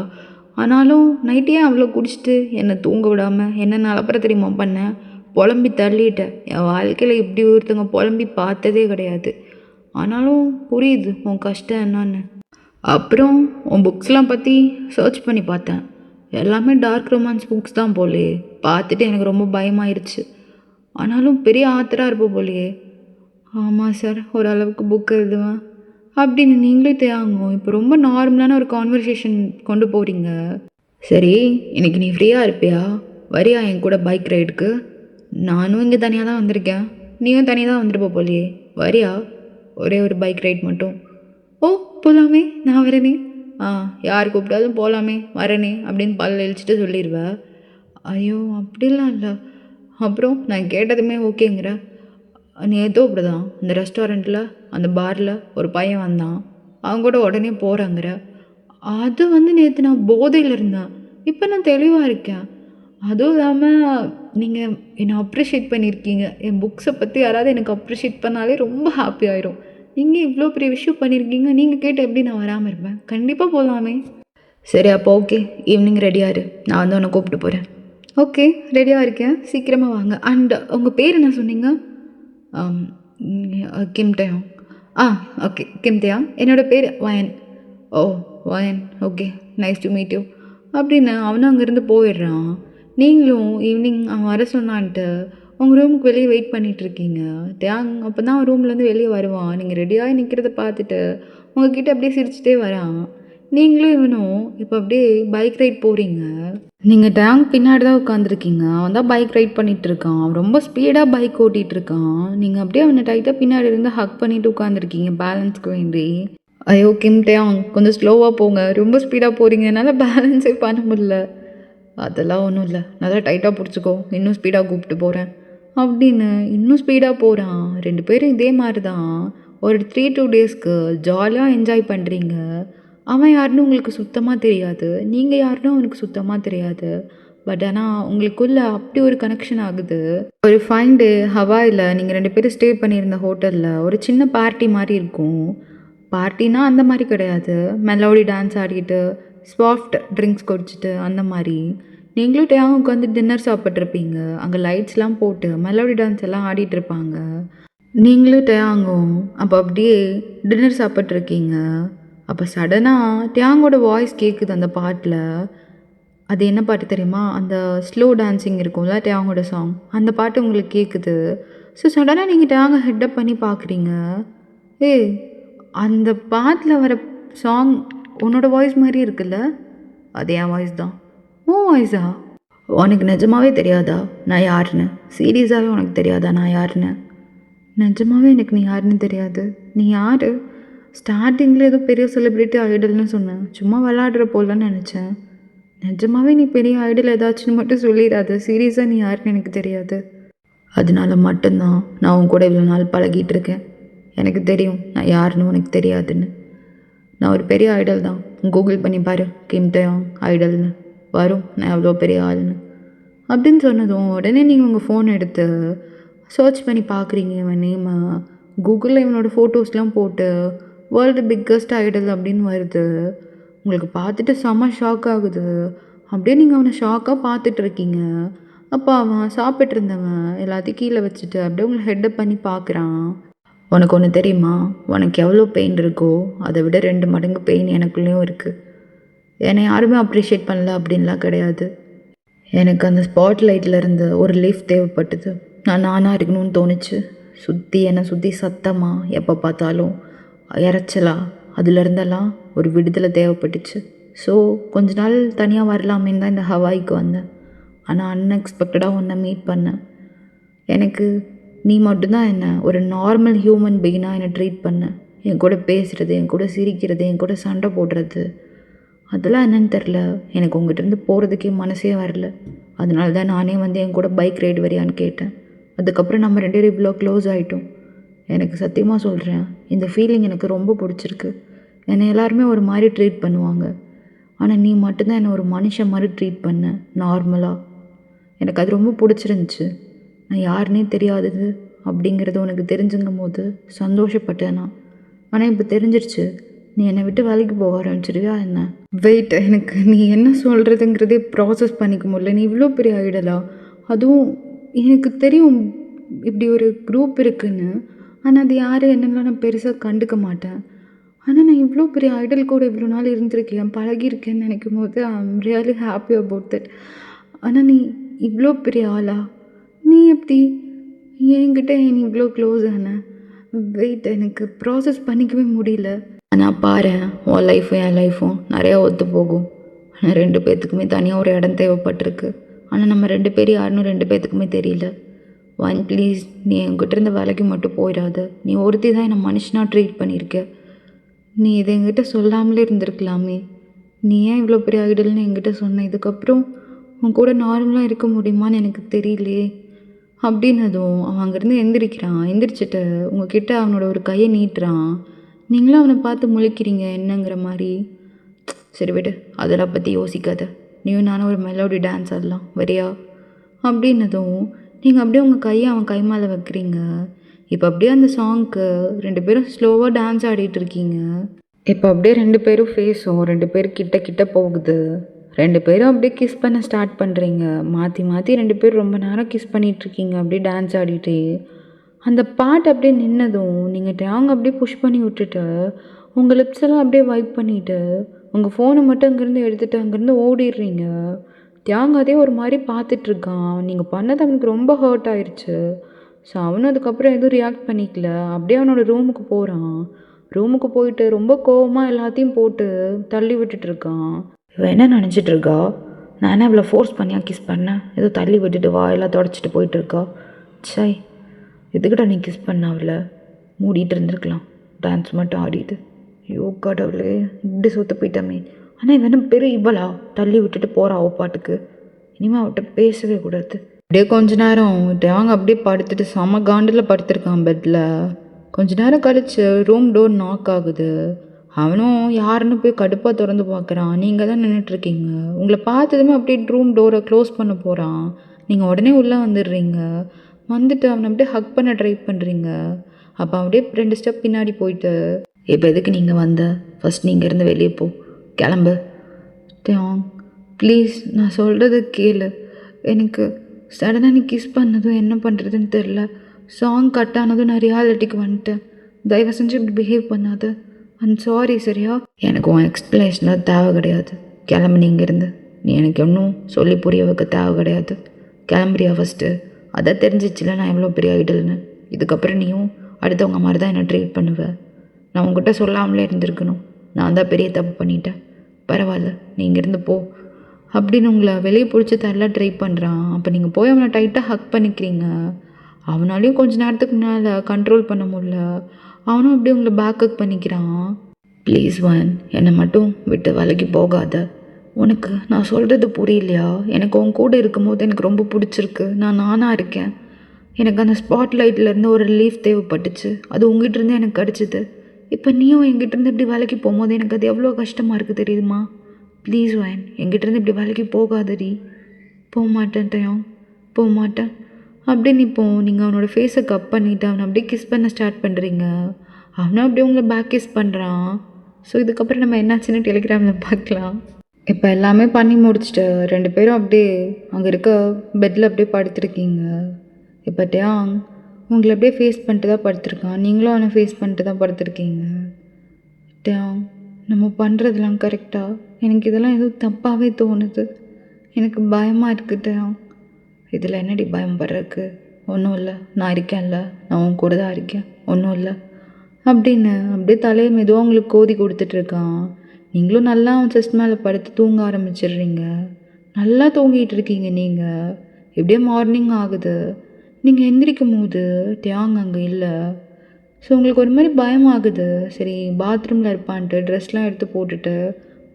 ஆனாலும் நைட்டே அவ்வளோ குடிச்சிட்டு என்னை தூங்க விடாமல் என்ன நலப்பற தெரியுமா பண்ணேன்? புலம்பி தள்ளிட்டேன். என் வாழ்க்கையில் இப்படி ஒருத்தவங்க புலம்பி பார்த்ததே கிடையாது. ஆனாலும் புரியுது உன் கஷ்டம் என்னன்னு. அப்புறம் உன் புக்ஸ்லாம் பற்றி சர்ச் பண்ணி பார்த்தேன். எல்லாமே டார்க் ரொமான்ஸ் புக்ஸ் தான் போலே. பார்த்துட்டு எனக்கு ரொம்ப பயமாயிருச்சு. ஆனாலும் பெரிய ஆத்தராக இருப்ப போலையே. ஆமாம் சார், ஓரளவுக்கு புக் எழுதுவேன் அப்படின்னு நீங்களே தேங்கும். இப்போ ரொம்ப நார்மலான ஒரு கான்வர்சேஷன் கொண்டு போகிறீங்க. சரி, இன்னைக்கு நீ ஃப்ரீயாக இருப்பியா? வரியா என் கூட பைக் ரைடுக்கு? நானும் இங்கே தனியாக தான் வந்திருக்கேன், நீயும் தனியாக தான் வந்துருப்ப போலையே. வரியா? ஒரே ஒரு பைக் ரைட் மட்டும். ஓ போகலாமே, நான் வரேனே. யார் கூப்பிட்டாலும் போகலாமே, வரேனே அப்படின்னு பல்ல இழிச்சிட்டு சொல்லிடுவேன். ஐயோ அப்படிலாம் இல்லை. அப்புறம் நான் கேட்டதுமே ஓகேங்கிற. நேற்றோ அப்படி தான் இந்த ரெஸ்டாரண்ட்டில் அந்த பாரில் ஒரு பையன் வந்தான், அவங்க கூட உடனே போகிறாங்கிற. அது வந்து நேற்று நான் போதையில் இருந்தேன், இப்போ நான் தெளிவாக இருக்கேன். அதுவும் இல்லாமல் நீங்கள் என்னை அப்ரிஷியேட் பண்ணியிருக்கீங்க. என் புக்ஸை பற்றி யாராவது எனக்கு அப்ரிஷியேட் பண்ணாலே ரொம்ப ஹாப்பி ஆயிரும். நீங்கள் இவ்வளோ பெரிய விஷயம் பண்ணியிருக்கீங்க, நீங்கள் கேட்டு எப்படி நான் வராமல் இருப்பேன்? கண்டிப்பாக போகலாமே. சரி அப்போ ஓகே, ஈவினிங் ரெடியாரு, நான் வந்து உன்னை கூப்பிட்டு போகிறேன். ஓகே ரெடியாக இருக்கேன், சீக்கிரமாக வாங்க. அண்ட் உங்கள் பேர் என்ன சொன்னீங்க? கிம்டயாங். Okay Kimdayang. என்னோடய பேர் Wayne. Oh Wayne, okay, nice to meet you அப்படின்னு அவனும் அங்கேருந்து போயிடுறான். நீங்களும் ஈவினிங் அவன் வர சொன்னான்ட்டு உங்கள் ரூமுக்கு வெளியே வெயிட் பண்ணிகிட்ருக்கீங்க. தேங் அப்போ தான் அவன் ரூம்லேருந்து வெளியே வருவான். நீங்கள் ரெடியாக நிற்கிறத பார்த்துட்டு உங்ககிட்ட அப்படியே சிரிச்சிட்டே வரான். நீங்களும் இவனும் இப்போ அப்படியே பைக் ரைட் போகிறீங்க. நீங்கள் டேங்க் பின்னாடி தான் உட்காந்துருக்கீங்க. அவன் தான் பைக் ரைட் பண்ணிகிட்டு இருக்கான். அவன் ரொம்ப ஸ்பீடாக பைக் ஓட்டிகிட்டு இருக்கான். நீங்கள் அப்படியே அவனை டைட்டாக பின்னாடி இருந்து ஹக் பண்ணிவிட்டு உட்காந்துருக்கீங்க பேலன்ஸ்க்கு வேண்டி. ஐயோ கிம்டயாங், கொஞ்சம் ஸ்லோவாக போங்க, ரொம்ப ஸ்பீடாக போகிறீங்க, என்னால் பேலன்ஸே பண்ண முடியல. அதெல்லாம் ஒன்றும் இல்லை, நல்லா டைட்டாக பிடிச்சிக்கோ, இன்னும் ஸ்பீடாக கூப்பிட்டு போகிறேன் அப்படின்னு இன்னும் ஸ்பீடாக போகிறான். 2 பேரும் இதே மாதிரி தான் ஒரு 3-2 டேஸ்க்கு ஜாலியாக என்ஜாய் பண்ணுறீங்க. அவன் யாருன்னு உங்களுக்கு சுத்தமாக தெரியாது, நீங்கள் யாருன்னு அவனுக்கு சுத்தமாக தெரியாது. பட் ஆனால் உங்களுக்குள்ள அப்படி ஒரு கனெக்ஷன் ஆகுது. ஒரு ஃபைன் டே ஹவாயில் நீங்கள் 2 பேரும் ஸ்டே பண்ணியிருந்த ஹோட்டலில் ஒரு சின்ன பார்ட்டி மாதிரி இருக்கும். பார்ட்டினா அந்த மாதிரி கிடையாது, மெலோடி டான்ஸ் ஆடிட்டு சாஃப்ட் ட்ரிங்க்ஸ் குடிச்சிட்டு அந்த மாதிரி. நீங்களும் டேங் உட்காந்து டின்னர் சாப்பிட்ருப்பீங்க. அங்கே லைட்ஸ்லாம் போட்டு மெலோடி டான்ஸ் எல்லாம் ஆடிட்டுருப்பாங்க. நீங்களும் டேங்கும் அப்போ அப்படியே டின்னர் சாப்பிட்ருக்கீங்க. அப்போ சடனாக டேங்கோட வாய்ஸ் கேட்குது அந்த பாட்டில். அது என்ன பாட்டு தெரியுமா? அந்த ஸ்லோ டான்ஸிங் இருக்கும்ல டேங்கோட சாங், அந்த பாட்டு உங்களுக்கு கேட்குது. ஸோ சடனாக நீங்கள் டேங்கை ஹெட்டப் பண்ணி பார்க்குறீங்க. அந்த பாட்டில் வர சாங் உன்னோட வாய்ஸ் மாதிரி இருக்குல்ல, அது என் வாய்ஸ் தான். உன் வாய்ஸா? உனக்கு நிஜமாவே தெரியாதா நான் யாருன்னு? சீரியஸாகவே உனக்கு தெரியாதா நான் யாருன்னு? நிஜமாவே எனக்கு நீ யாருன்னு தெரியாது. நீ யார்? ஸ்டார்டிங்கில் ஏதோ பெரிய செலிப்ரிட்டி ஐடல்னு சொன்னேன், சும்மா விளாடுற போலன்னு நினச்சேன். நிஜமாவே நீ பெரிய ஐடல் ஏதாச்சுன்னு மட்டும் சொல்லிடாத. சீரியஸாக நீ யாருன்னு எனக்கு தெரியாது. அதனால மட்டும்தான் நான் உன் கூட இவ்வளோ நாள் பழகிட்டு இருக்கேன். எனக்கு தெரியும் நான் யாருன்னு உனக்கு தெரியாதுன்னு. நான் ஒரு பெரிய ஐடல் தான், கூகுள் பண்ணி பாரு, கிம்டயாங் ஐடல்னு வரும், நான் எவ்வளோ பெரிய ஆள்னு அப்படின்னு சொன்னதும் உடனே நீங்கள் உங்கள் ஃபோன் எடுத்து சர்ச் பண்ணி பார்க்குறீங்க இவன் நேமை. கூகுளில் இவனோட ஃபோட்டோஸ்லாம் போட்டு வேர்ல்டு பிக்கஸ்ட் ஐடல் அப்படின்னு வருது. உங்களுக்கு பார்த்துட்டு செம்ம ஷாக் ஆகுது. அப்படியே நீங்கள் அவனை ஷாக்காக பார்த்துட்ருக்கீங்க. அப்போ அவன் சாப்பிட்டு இருந்தவன் எல்லாத்தையும் கீழே வச்சுட்டு அப்படியே உங்களை ஹெட்டப் பண்ணி பார்க்குறான். உனக்கு ஒன்று தெரியுமா? உனக்கு எவ்வளோ பெயின் இருக்கோ அதை விட 2 மடங்கு பெயின் எனக்குள்ளேயும் இருக்குது. என்னை யாருமே அப்ரிஷியேட் பண்ணல அப்படின்லாம் கிடையாது. எனக்கு அந்த ஸ்பாட்லைட்டில் இருந்து ஒரு ரிலீஃப் தேவைப்பட்டது. நான் நானாக இருக்கணும்னு தோணுச்சு. என்னை சுற்றி சத்தமாக எப்போ பார்த்தாலும் இறைச்சலா அதுலேருந்தெல்லாம் ஒரு விடுதலை தேவைப்பட்டுச்சு. ஸோ கொஞ்ச நாள் தனியாக வரலாமேன்னு தான் இந்த ஹவாய்க்கு வந்தேன். ஆனால் அன்எக்ஸ்பெக்டடாக உன்னை மீட் பண்ணேன். எனக்கு நீ மட்டும்தான் என்ன ஒரு நார்மல் ஹியூமன் பீயிங்காக என்னை ட்ரீட் பண்ண. என் கூட பேசுகிறது, என் கூட சிரிக்கிறது, என் கூட சண்டை போடுறது, அதெல்லாம் என்னன்னு தெரில. எனக்கு உங்ககிட்டருந்து போகிறதுக்கே மனசே வரல. அதனால தான் நானே வந்து என் கூட பைக் ரைடு வரியான்னு கேட்டேன். அதுக்கப்புறம் நம்ம 2 பேரும் இவ்வளோ க்ளோஸ் ஆகிட்டோம். எனக்கு சத்தியமாக சொல்கிறேன், இந்த ஃபீலிங் எனக்கு ரொம்ப பிடிச்சிருக்கு. என்னை எல்லாருமே ஒரு மாதிரி ட்ரீட் பண்ணுவாங்க, ஆனால் நீ மட்டும்தான் என்னை ஒரு மனுஷன் மாதிரி ட்ரீட் பண்ண, நார்மலாக. எனக்கு அது ரொம்ப பிடிச்சிருந்துச்சி. நான் யாருன்னே தெரியாதது அப்படிங்கிறது உனக்கு தெரிஞ்சுங்கும் போது சந்தோஷப்பட்டேன் நான். ஆனால் இப்போ தெரிஞ்சிருச்சு, நீ என்னை விட்டு வேலைக்கு போக ஆரம்பிச்சிருவியா என்ன? வெயிட், எனக்கு நீ என்ன சொல்கிறதுங்கிறதே ப்ராசஸ் பண்ணிக்க முடியல. நீ இவ்வளோ பெரிய ஐடலா? அதுவும் எனக்கு தெரியும் இப்படி ஒரு குரூப் இருக்குன்னு, ஆனால் அது யார் என்னெல்லாம் நான் பெருசாக கண்டுக்க மாட்டேன். ஆனால் நான் இவ்வளோ பெரிய ஐடல் கூட இவ்வளோ நாள் இருந்திருக்கேன், பழகியிருக்கேன்னு நினைக்கும் போது I am really happy about that. ஆனால் நீ இவ்வளோ பெரிய ஆளா? நீ எப்படி என்கிட்ட நீ இவ்வளோ க்ளோஸ் ஆன? வெயிட், எனக்கு ப்ராசஸ் பண்ணிக்கவே முடியல. ஆனால் பாரு, உன் லைஃப்பும் என் லைஃப்பும் நிறையா ஒத்து போகும். ஆனால் 2 பேர்த்துக்குமே தனியாக ஒரு இடம் தேவைப்பட்டிருக்கு. ஆனால் நம்ம 2 பேர் யாருன்னு 2 பேர்த்துக்குமே தெரியல. ப்ளீஸ், நீ என்கிட்ட இருந்த வேலைக்கு மட்டும் போயிடாத. நீ ஒருத்தி தான் என்னை மனுஷனாக ட்ரீட் பண்ணியிருக்க. நீ இதை என்கிட்ட சொல்லாமலே இருந்திருக்கலாமே. நீ ஏன் இவ்வளோ பெரிய ஐடல்னு என்கிட்ட சொன்ன? இதுக்கப்புறம் உன் கூட நார்மலாக இருக்க முடியுமான்னு எனக்கு தெரியலையே அப்படின்னதும் அவன் அங்கேருந்து எந்திரிச்சிட்டு உங்ககிட்ட அவனோட ஒரு கையை நீட்டுறான். நீங்களும் அவனை பார்த்து முழிக்கிறீங்க என்னங்கிற மாதிரி. சரி விடு, அதெல்லாம் பற்றி யோசிக்காத. நீயும் நானும் ஒரு மெலோடி டான்ஸ் ஆடலாம் வரியா அப்படின்னதும் நீங்கள் அப்படியே உங்கள் கையை அவன் கை மேலே வைக்கிறீங்க. இப்போ அப்படியே அந்த சாங்க்கு 2 பேரும் ஸ்லோவாக டான்ஸ் ஆடிட்டு இருக்கீங்க. இப்போ அப்படியே 2 பேரும் ஃபேஸும் 2 பேரும் கிட்ட போகுது. 2 பேரும் அப்படியே கிஸ் பண்ண ஸ்டார்ட் பண்ணுறீங்க. மாற்றி 2 பேரும் ரொம்ப நேரம் கிஸ் பண்ணிகிட்ருக்கீங்க அப்படியே டான்ஸ் ஆடிட்டு. அந்த பாட்டு அப்படியே நின்னதும் நீங்கள் டேங் அப்படியே புஷ் பண்ணி விட்டுட்டு உங்கள் லிப்ஸ் எல்லாம் அப்படியே வைப் பண்ணிவிட்டு உங்கள் ஃபோனை மட்டும் அங்கேருந்து எடுத்துகிட்டு அங்கேருந்து ஓடிடுறீங்க. டேங் அதே ஒரு மாதிரி பார்த்துட்ருக்கான். நீங்கள் பண்ணது அவனுக்கு ரொம்ப ஹர்ட் ஆயிடுச்சு. ஸோ அவனும் அதுக்கப்புறம் எதுவும் ரியாக்ட் பண்ணிக்கல. அப்படியே அவனோட ரூமுக்கு போகிறான். ரூமுக்கு போயிட்டு ரொம்ப கோவமாக எல்லாத்தையும் போட்டு தள்ளி விட்டுட்டு இருக்கான். இவன் என்ன நினச்சிட்டு இருக்கா? நான் என்ன இவ்வளோ ஃபோர்ஸ் பண்ணியா கிஸ் பண்ணேன்? ஏதோ தள்ளி விட்டுட்டு வாயெல்லாம் தொடச்சிட்டு போயிட்டுருக்கா. சை, எதுக்கிட்ட நீ கிஸ் பண்ண? அவளை மூடிட்டு இருந்திருக்கலாம், டான்ஸ் மட்டும் ஆடிட்டு. ஐயோ கடவுளே, இப்படி சொத்து போயிட்டாமே. ஆனால் இவன் பெரிய இவளா தள்ளி விட்டுட்டு போகிறா அவ பாட்டுக்கு. இனிமேல் அவட்ட பேசவே கூடாது. அப்படியே கொஞ்ச நேரம் டேங் அப்படியே படுத்துட்டு செம காண்டில் படுத்திருக்கான் பெட்டில். கொஞ்ச நேரம் கழிச்சு ரூம் டோர் நாக் ஆகுது. அவனும் யாருன்னு போய் கடுப்பாக திறந்து பார்க்குறான். நீங்கள் தான் நின்றுட்டுருக்கீங்க. உங்களை பார்த்ததுமே அப்படியே ரூம் டோரை க்ளோஸ் பண்ண போகிறான். நீங்கள் உடனே உள்ளே வந்துடுறீங்க. வந்துட்டு அவனை அப்படியே ஹக் பண்ண ட்ரை பண்ணுறீங்க. அப்போ அப்படியே 2 ஸ்டெப் பின்னாடி போயிட்டு, இப்போ எதுக்கு நீங்கள் வந்த? ஃபஸ்ட் நீங்கள் இருந்து வெளியே போ, கிளம்பு. டேங் ப்ளீஸ், நான் சொல்கிறது கேளு. எனக்கு சடனாக நீ கிஸ் பண்ணதும் என்ன பண்ணுறதுன்னு தெரில. சாங் கட் ஆனதும் நான் ரியாலிட்டிக்கு வந்துட்டேன். தயவு செஞ்சு இப்படி பிஹேவ் பண்ணாத. ஐம் சாரி, சரியா? எனக்கு உன் எக்ஸ்ப்ளனேஷன்லாம் தேவை கிடையாது. கிளம்பு நீ இங்கேருந்து. நீ எனக்கு ஒன்றும் சொல்லி புரிய வைக்க தேவை கிடையாது. கிளம்புறியா ஃபஸ்ட்டு? அதை தெரிஞ்சிச்சுல நான் எவ்வளோ பெரிய ஐடல்னு. இதுக்கப்புறம் நீயும் அடுத்தவங்க மாதிரி தான் என்னை ட்ரீட் பண்ணுவேன். நான் உங்ககிட்ட சொல்லாமலே இருந்திருக்கணும். நான் தான் பெரிய தப்பு பண்ணிட்டேன். பரவாயில்ல, நீ இங்கேருந்து போ அப்படின்னு உங்களை வெளியே பிடிச்சி தரல ட்ரை பண்ணுறான். அப்போ நீங்கள் போய் அவனை டைட்டாக ஹக் பண்ணிக்கிறீங்க. அவனாலையும் கொஞ்ச நேரத்துக்கு முன்னால் கண்ட்ரோல் பண்ண முடியல. அவனும் அப்படியே உங்களை பேக் ஹக் பண்ணிக்கிறான். ப்ளீஸ் வான், என்னை மட்டும் விட்டு வேலைக்கு போகாத. உனக்கு நான் சொல்கிறது புரியலையா? எனக்கு உன் கூட இருக்கும்போது எனக்கு ரொம்ப பிடிச்சிருக்கு. நான் நானாக இருக்கேன். எனக்கு அந்த ஸ்பாட்லைட்லேருந்து ஒரு ரிலீஃப் தேவைப்பட்டுச்சு. அது உங்ககிட்டருந்து எனக்கு கிடச்சிது. இப்போ நீயும் என்கிட்டருந்து இப்படி வேலைக்கு போகும்போது எனக்கு அது எவ்வளோ கஷ்டமாக இருக்குது தெரியுமா? ப்ளீஸ் வேன், என்கிட்டருந்து இப்படி வேலைக்கு போகாதடி. போக மாட்டேன், போக மாட்டேன் அப்படின்னு. இப்போ நீங்கள் அவனோட ஃபேஸை கப் பண்ணிவிட்டு அவனை அப்படியே கிஸ் பண்ண ஸ்டார்ட் பண்ணுறீங்க. அவனும் அப்படியே உங்களை பேக் கிஸ் பண்ணுறான். ஸோ இதுக்கப்புறம் நம்ம என்னாச்சுன்னு டெலிகிராமில் பார்க்கலாம். இப்போ எல்லாமே பண்ணி முடிச்சுட்டு 2 பேரும் அப்படியே அங்கே இருக்க பெட்டில் அப்படியே படுத்துருக்கீங்க. இப்போ டேங் உங்களை அப்படியே ஃபேஸ் பண்ணிட்டு தான் படுத்துருக்கான். நீங்களும் அவனை ஃபேஸ் பண்ணிட்டு தான் படுத்துருக்கீங்க. டேங், நம்ம பண்ணுறதுலாம் கரெக்டாக? எனக்கு இதெல்லாம் எதுவும் தப்பாகவே தோணுது. எனக்கு பயமாக இருக்குட்டு. இதில் என்னடி பயம் படுறதுக்கு? ஒன்றும் இல்லை, நான் இருக்கேன்ல, நான் உன் கூட தான் இருக்கேன், ஒன்றும் இல்லை அப்படின்னு அப்படியே தலையை மெதுவாக உங்களுக்கு கோதி கொடுத்துட்ருக்கான். நீங்களும் நல்லா அவன் செஸ்ட் மேலே படுத்து தூங்க ஆரம்பிச்சிடுறீங்க. நல்லா தூங்கிட்டு இருக்கீங்க நீங்கள். எப்படியே மார்னிங் ஆகுது. நீங்கள் எந்திரிக்கும் போது தியாங் அங்கே இல்லை. ஸோ உங்களுக்கு ஒரு மாதிரி பயமாகுது. சரி பாத்ரூமில் இருப்பான்ட்டு ட்ரெஸ்லாம் எடுத்து போட்டுட்டு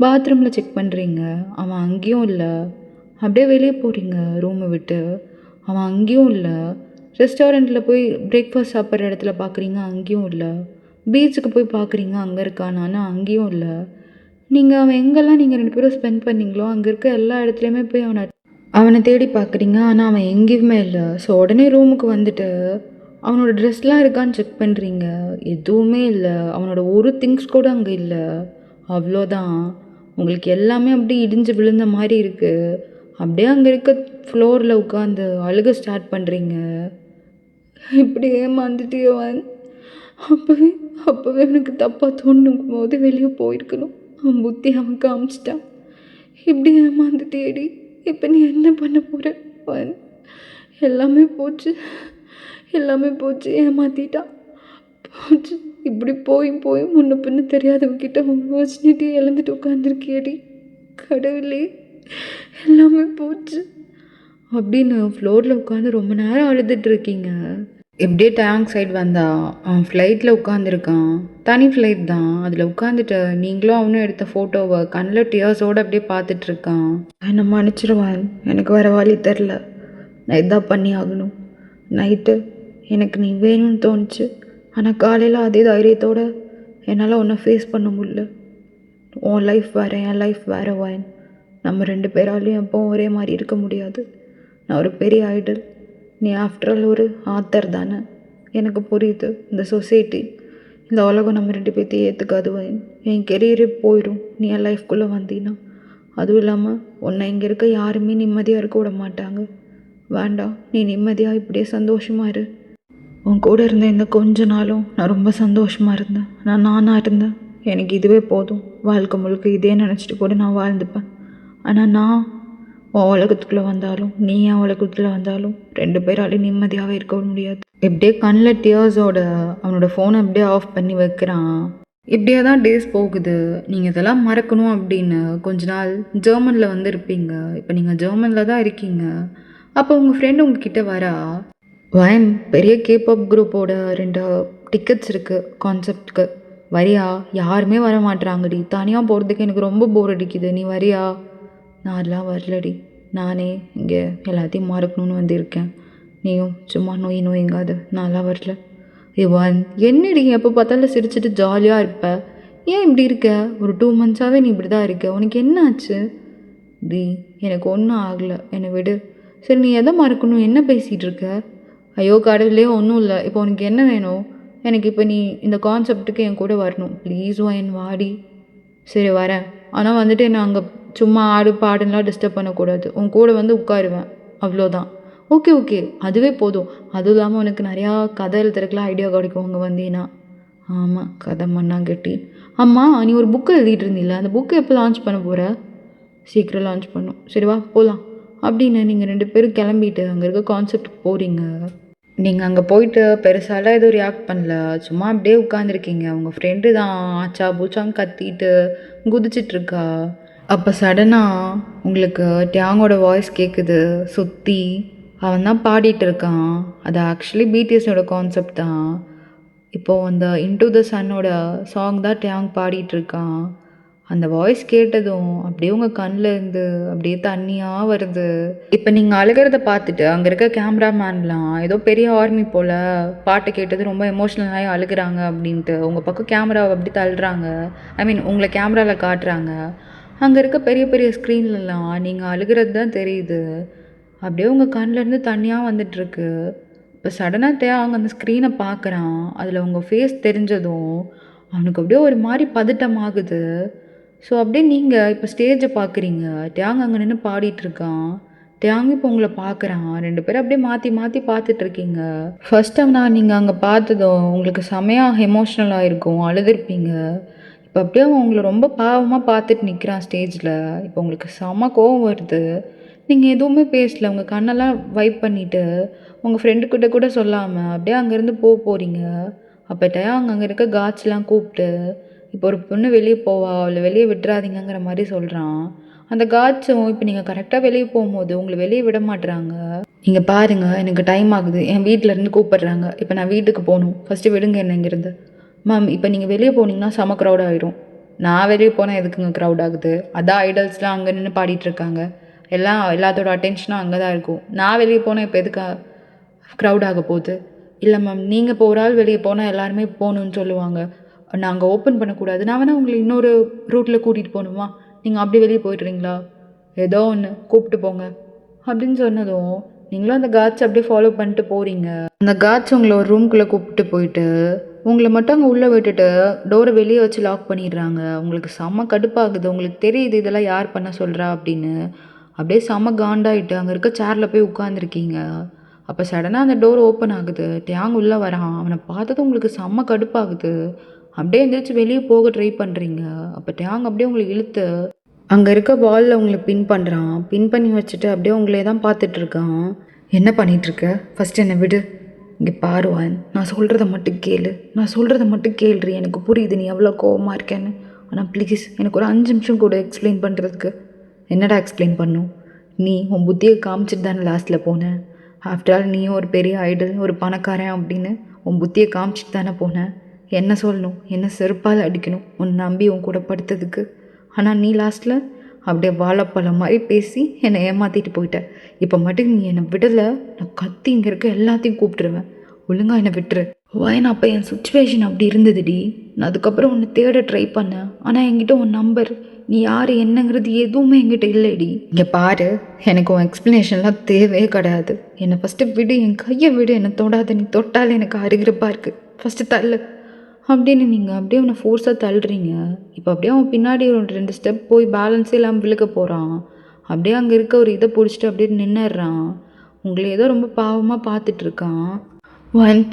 பாத்ரூமில் செக் பண்ணுறீங்க, அவன் அங்கேயும் இல்லை. அப்படியே வெளியே போகிறீங்க ரூமை விட்டு, அவன் அங்கேயும் இல்லை. ரெஸ்டாரண்ட்டில் போய் பிரேக்ஃபாஸ்ட் சாப்பிட்ற இடத்துல பார்க்குறீங்க, அங்கேயும் இல்லை. பீச்சுக்கு போய் பார்க்குறீங்க, அங்கே இருக்கானான்னு, அங்கேயும் இல்லை. நீங்கள் அவன் எங்கெல்லாம் நீங்கள் 2 பேரும் ஸ்பெண்ட் பண்ணீங்களோ அங்கே இருக்க எல்லா இடத்துலையுமே போய் அவனை தேடி பார்க்குறீங்க, ஆனால் அவன் எங்கேயுமே இல்லை. ஸோ உடனே ரூமுக்கு வந்துட்டு அவனோட ட்ரெஸ்லாம் இருக்கான்னு செக் பண்ணுறீங்க, எதுவுமே இல்லை. அவனோட ஒரு திங்ஸ் கூட அங்கே இல்லை. அவ்வளோதான். உங்களுக்கு எல்லாமே அப்படியே இடிஞ்சு விழுந்த மாதிரி இருக்குது. அப்படியே அங்கே இருக்க ஃப்ளோரில் உட்காந்து அழுக ஸ்டார்ட் பண்ணுறீங்க. இப்படி ஏமாந்துட்டியவன். அப்போவே அப்போவே எனக்கு தப்பாக தோணும் போது வெளியே போயிருக்கணும். அவன் புத்தி அவன் காமிச்சிட்டான். இப்படி ஏமாந்துட்டியடி. இப்போ நீ என்ன பண்ண போகிற? அவன் எல்லாமே போச்சு, எல்லாமே போச்சு, ஏமாற்றிட்டான், போச்சு. இப்படி போய் போய் முன்ன பின்ன தெரியாதவங்கிட்ட வச்சுட்டு இழந்துட்டு உட்காந்துருக்கியடி. கடவுளே, எல்லாமே போச்சு அப்படின்னு ஃப்ளோரில் உட்காந்து ரொம்ப நேரம் அழுதுட்ருக்கீங்க. எப்படியே டேங்க் சைடு வந்தா அவன் ஃப்ளைட்டில் உட்காந்துருக்கான். தனி ஃப்ளைட் தான். அதில் உட்காந்துட்டு நீங்களும் அவனும் எடுத்த ஃபோட்டோவை கண்ணில் டியர்ஸோடு அப்படியே பார்த்துட்ருக்கான். என்னை மன்னிச்சிருவான், எனக்கு வேறு வழி தெரில, நான் இதான் பண்ணி ஆகணும். நைட்டு எனக்கு நீ வேணும்னு தோணுச்சு, ஆனால் காலையில் அதே தைரியத்தோடு என்னால் உன்னை ஃபேஸ் பண்ண முடியல. உன் லைஃப் வேறு, என் லைஃப் வேறு வாயன். நம்ம 2 பேராலையும் எப்போவும் ஒரே மாதிரி இருக்க முடியாது. நான் ஒரு பெரிய ஐடல், நீ ஆஃப்டர் ஆல் ஒரு ஆத்தர் தானே. எனக்கு புரியுது, இந்த சொசைட்டி, இந்த உலகம் நம்ம 2 பேர்த்தையும் ஏற்றுக்காது வாயன். என் கெரியரே போயிடும் நீ என் லைஃப்குள்ளே வந்தீன்னா. அதுவும் இல்லாமல் உன்னை இங்கே இருக்க யாருமே நிம்மதியாக இருக்க விட மாட்டாங்க. வேண்டாம், நீ நிம்மதியாக இப்படியே சந்தோஷமாக இரு. உன் கூட இருந்த இந்த கொஞ்ச நாளும் நான் ரொம்ப சந்தோஷமாக இருந்தேன். நான் நானாக இருந்தேன். எனக்கு இதுவே போதும். வாழ்க்கை முழுக்க இதே நினச்சிட்டு கூட நான் வாழ்ந்துப்பேன். ஆனால் நான் உன் உலகத்துக்குள்ளே வந்தாலும் நீ என் உலகத்துக்குள்ளே வந்தாலும் 2 பேராலையும் நிம்மதியாகவே இருக்க முடியாது. எப்படியே கண்ணில் டியர்ஸோட அவனோட ஃபோனை அப்படியே ஆஃப் பண்ணி வைக்கிறான். இப்படியே தான் டேஸ் போகுது. நீங்கள் இதெல்லாம் மறக்கணும் அப்படின்னு கொஞ்ச நாள் ஜெர்மனில் வந்து இருப்பீங்க. இப்போ நீங்கள் ஜெர்மனில் தான் இருக்கீங்க. அப்போ உங்கள் ஃப்ரெண்டு உங்ககிட்ட வரா, வயன் பெரிய கேபாப் குரூப்போட 2 டிக்கெட்ஸ் இருக்குது கான்செப்ட்க்கு, வரியா? யாருமே வர மாட்டுறாங்கடி, தனியாக போகிறதுக்கு எனக்கு ரொம்ப போர் அடிக்குது, நீ வரியா? நான் அதெல்லாம் வரலடி, நானே இங்கே எல்லாத்தையும் மறக்கணும்னு வந்திருக்கேன். நீயும் சும்மா நோய்ங்காது, நான்லாம் வரல. இவன் என்னடி எப்போ பார்த்தாலும் சிரிச்சிட்டு ஜாலியாக இருப்ப, ஏன் இப்படி இருக்க? ஒரு 2 மந்த்ஸாகவே நீ இப்படி தான் இருக்க, உனக்கு என்ன ஆச்சு? டி எனக்கு ஒன்றும் ஆகலை, என்னை விடு. சரி நீ எதை மறக்கணும், என்ன பேசிகிட்டு இருக்க? ஐயோ கடவுளே, ஒன்றும் இல்லை. இப்போ உனக்கு என்ன வேணும்? எனக்கு இப்போ நீ இந்த கான்செப்ட்டுக்கு என் கூட வரணும் ப்ளீஸ் என் வாடி. சரி வரேன், ஆனால் வந்துட்டு நான் அங்கே சும்மா ஆடு பாடுலாம் டிஸ்டர்ப் பண்ணக்கூடாது. உன் கூட வந்து உட்காருவேன், அவ்வளோதான். ஓகே ஓகே, அதுவே போதும். அதுவும் இல்லாமல் உனக்கு நிறையா கதை எழுதுறதுக்குலாம் ஐடியா கிடைக்கும் அங்கே வந்தீங்கன்னா. ஆமாம், கதை மண்ணாங்கட்டி. அம்மா, நீ ஒரு புக்கு எழுதிட்டு இருந்தீல்ல, அந்த புக்கு எப்போ லான்ச் பண்ண போகிற? சீக்கிரம் லான்ச் பண்ணும். சரி வா போகலாம் அப்படின்னு நீங்கள் 2 பேரும் கிளம்பிட்டு அங்கே இருக்க கான்செப்டுக்கு போகிறீங்க. நீங்கள் அங்கே போயிட்டு பெருசாலாம் எதுவும் ரியாக்ட் பண்ணல, சும்மா அப்படியே உட்காந்துருக்கீங்க. உங்கள் ஃப்ரெண்டு தான் ஆச்சா பூச்சான்னு கத்திட்டு குதிச்சிட்ருக்கா. அப்போ சடனாக உங்களுக்கு டியாங்கோட வாய்ஸ் கேட்குது சுற்றி. அவன் தான் பாடிட்டு இருக்கான். அது ஆக்சுவலி பிடிஎஸோட கான்செப்ட் தான். இப்போது அந்த இன்டு த சன்னோட சாங் தான் டியாங் பாடிட்டுருக்கான். அந்த வாய்ஸ் கேட்டதும் அப்படியே உங்கள் கண்ணில் இருந்து அப்படியே தண்ணியாக வருது. இப்போ நீங்கள் அழுகிறத பார்த்துட்டு அங்கே இருக்க கேமராமேன்லாம் ஏதோ பெரிய ஆர்மி போல் பாட்டை கேட்டது ரொம்ப எமோஷ்னலாகி அழுகிறாங்க அப்படின்ட்டு உங்கள் பக்கம் கேமராவை அப்படி தள்ளுறாங்க. ஐ மீன் உங்களை கேமராவில் காட்டுறாங்க. அங்கே இருக்க பெரிய பெரிய ஸ்க்ரீன்லலாம் நீங்கள் அழுகிறது தான் தெரியுது. அப்படியே உங்கள் கண்ணிலேருந்து தண்ணியாக வந்துட்டுருக்கு. இப்போ சடனாக அங்கே அந்த ஸ்க்ரீனை பார்க்குறான். அதில் உங்கள் ஃபேஸ் தெரிஞ்சதும் அவனுக்கு அப்படியே ஒரு மாதிரி பதட்டமாகுது. ஸோ அப்படியே நீங்கள் இப்போ ஸ்டேஜை பார்க்குறீங்க. டியாங் அங்கே நின்று பாடிட்டுருக்கான். டியாங் இப்போ உங்களை பார்க்குறான். 2 பேரும் அப்படியே மாற்றி மாற்றி பார்த்துட்ருக்கீங்க. ஃபர்ஸ்ட் டைம் நான் நீங்கள் அங்கே பார்த்ததும் உங்களுக்கு செமையாக எமோஷ்னலாக இருக்கும், அழுதுருப்பீங்க. இப்போ அப்படியே அவன் உங்களை ரொம்ப பாவமாக பார்த்துட்டு நிற்கிறான் ஸ்டேஜில். இப்போ உங்களுக்கு செம கோவம் வருது. நீங்கள் எதுவுமே பேசல. உங்கள் கண்ணெல்லாம் வைப் பண்ணிவிட்டு உங்கள் ஃப்ரெண்டுக்கிட்ட கூட சொல்லாமல் அப்படியே அங்கேருந்து போகிறீங்க. அப்போ டயாங் அங்கே இருக்க காட்ஸ்லாம் கூப்பிட்டு இப்போ ஒரு பொண்ணு வெளியே போவா, அவளை வெளியே விட்டுறாதீங்கங்கிற மாதிரி சொல்கிறான். அந்த காட்ஸும் இப்போ நீங்கள் கரெக்டாக வெளியே போகும்போது உங்களை வெளியே விட மாட்டுறாங்க. நீங்கள் பாருங்கள், எனக்கு டைம் ஆகுது, என் வீட்டிலேருந்து கூப்பிடுறாங்க, இப்போ நான் வீட்டுக்கு போகணும், ஃபஸ்ட்டு விடுங்க என்ன இங்கேருந்து. மேம் இப்போ நீங்கள் வெளியே போனீங்கன்னா செம க்ரௌட் ஆகிரும். நான் வெளியே போனால் எதுக்குங்க க்ரௌட் ஆகுது? அதான் ஐடல்ஸ்லாம் அங்கே நின்று பாடிட்டுருக்காங்க, எல்லாத்தோட அட்டென்ஷனும் அங்கே தான் இருக்கும். நான் வெளியே போனால் இப்போ எதுக்கு க்ரௌட் ஆக போகுது? இல்லை மேம், நீங்கள் இப்போ ஒரு ஆள் வெளியே போனால் எல்லாருமே போகணுன்னு சொல்லுவாங்க, நாங்கள் ஓப்பன் பண்ணக்கூடாது. நான் வேணால் உங்களை இன்னொரு ரூட்டில் கூட்டிகிட்டு போகணுமா? நீங்கள் அப்படி வெளியே போய்ட்றீங்களா? ஏதோ ஒன்று கூப்பிட்டு போங்க அப்படின்னு சொன்னதும் நீங்களும் அந்த காட்ஸ் அப்படியே ஃபாலோ பண்ணிட்டு போகிறீங்க. அந்த காட்ஸ் உங்களை ஒரு ரூம்குள்ளே கூப்பிட்டு போயிட்டு உங்களை மட்டும் அங்கே உள்ளே விட்டுட்டு டோரை வெளியே வச்சு லாக் பண்ணிடுறாங்க. உங்களுக்கு செம்ம கடுப்பாகுது. உங்களுக்கு தெரியுது இதெல்லாம் யார் பண்ண சொல்கிறா அப்படின்னு. அப்படியே செம்ம காண்டாயிட்டு அங்கே இருக்க சேரில் போய் உட்காந்துருக்கீங்க. அப்போ சடனாக அந்த டோர் ஓப்பன் ஆகுது. டேங் உள்ளே வரான். அவனை பார்த்தது உங்களுக்கு செம்ம கடுப்பாகுது. அப்படியே எந்திரிச்சு வெளியே போக ட்ரை பண்ணுறீங்க. அப்போ டேங் அப்படியே உங்களை இழுத்து அங்கே இருக்க பாலில் உங்களை பின் பண்ணுறான். பின் பண்ணி வச்சுட்டு அப்படியே உங்களே தான் பார்த்துட்ருக்கான். என்ன பண்ணிகிட்ருக்க? ஃபஸ்ட்டு என்னை விடு. இங்கே பாருவான், நான் சொல்கிறத மட்டும் கேளு, நான் சொல்கிறத மட்டும் கேள்றி. எனக்கு புரியுது நீ எவ்வளோ கோவமாக இருக்கேன்னு. ஆனால் ப்ளீஸ் எனக்கு ஒரு 5 நிமிஷம் கூட எக்ஸ்பிளைன் பண்ணுறதுக்கு. என்னடா எக்ஸ்பிளைன் பண்ணும்? நீ உன் புத்தியை காமிச்சிட்டு தானே லாஸ்ட்டில் போனேன். ஆஃப்டர் ஆல் நீயும் ஒரு பெரிய ஐடல், ஒரு பணக்காரன் அப்படின்னு உன் புத்தியை காமிச்சிட்டு தானே போனேன். என்ன சொல்லணும்? என்ன செருப்பால் அடிக்கணும் உன்னை நம்பி உன் கூட படுத்ததுக்கு? ஆனால் நீ லாஸ்ட்டில் அப்படியே வாழைப்பழம் மாதிரி பேசி என்னை ஏமாற்றிட்டு போயிட்டேன். இப்போ மட்டும் நீ என்னை விடலை, நான் கத்தி இங்கே இருக்க எல்லாத்தையும் கூப்பிட்டுருவேன். ஒழுங்காக என்னை விட்டுரு. நான் அப்போ என் சுச்சுவேஷன் அப்படி இருந்ததுடி. நான் அதுக்கப்புறம் உன்னை தேட ட்ரை பண்ணேன். ஆனால் என்கிட்ட உன் நம்பர், நீ யார் என்னங்கிறது எதுவுமே என்கிட்ட இல்லைடி. இங்கே பாரு, எனக்கு உன் எக்ஸ்ப்ளனேஷன்லாம் தேவையே கிடையாது. என்னை ஃபஸ்ட்டு விடு, என் கையை விடு, என்னை தொடாத. நீ தொட்டால் எனக்கு அருகிறப்பாக இருக்குது. ஃபஸ்ட்டு தள்ளு அப்படின்னு நீங்கள் அப்படியே அவனை ஃபோர்ஸாக தள்ளுறீங்க. இப்போ அப்படியே அவன் பின்னாடி ஒரு 2 ஸ்டெப் போய் பேலன்ஸே இல்லாமல் விழுக்க போகிறான். அப்படியே அங்கே இருக்க ஒரு இதை பிடிச்சிட்டு அப்படியே நின்னுடுறான். உங்களை ஏதோ ரொம்ப பாவமாக பார்த்துட்ருக்கான்.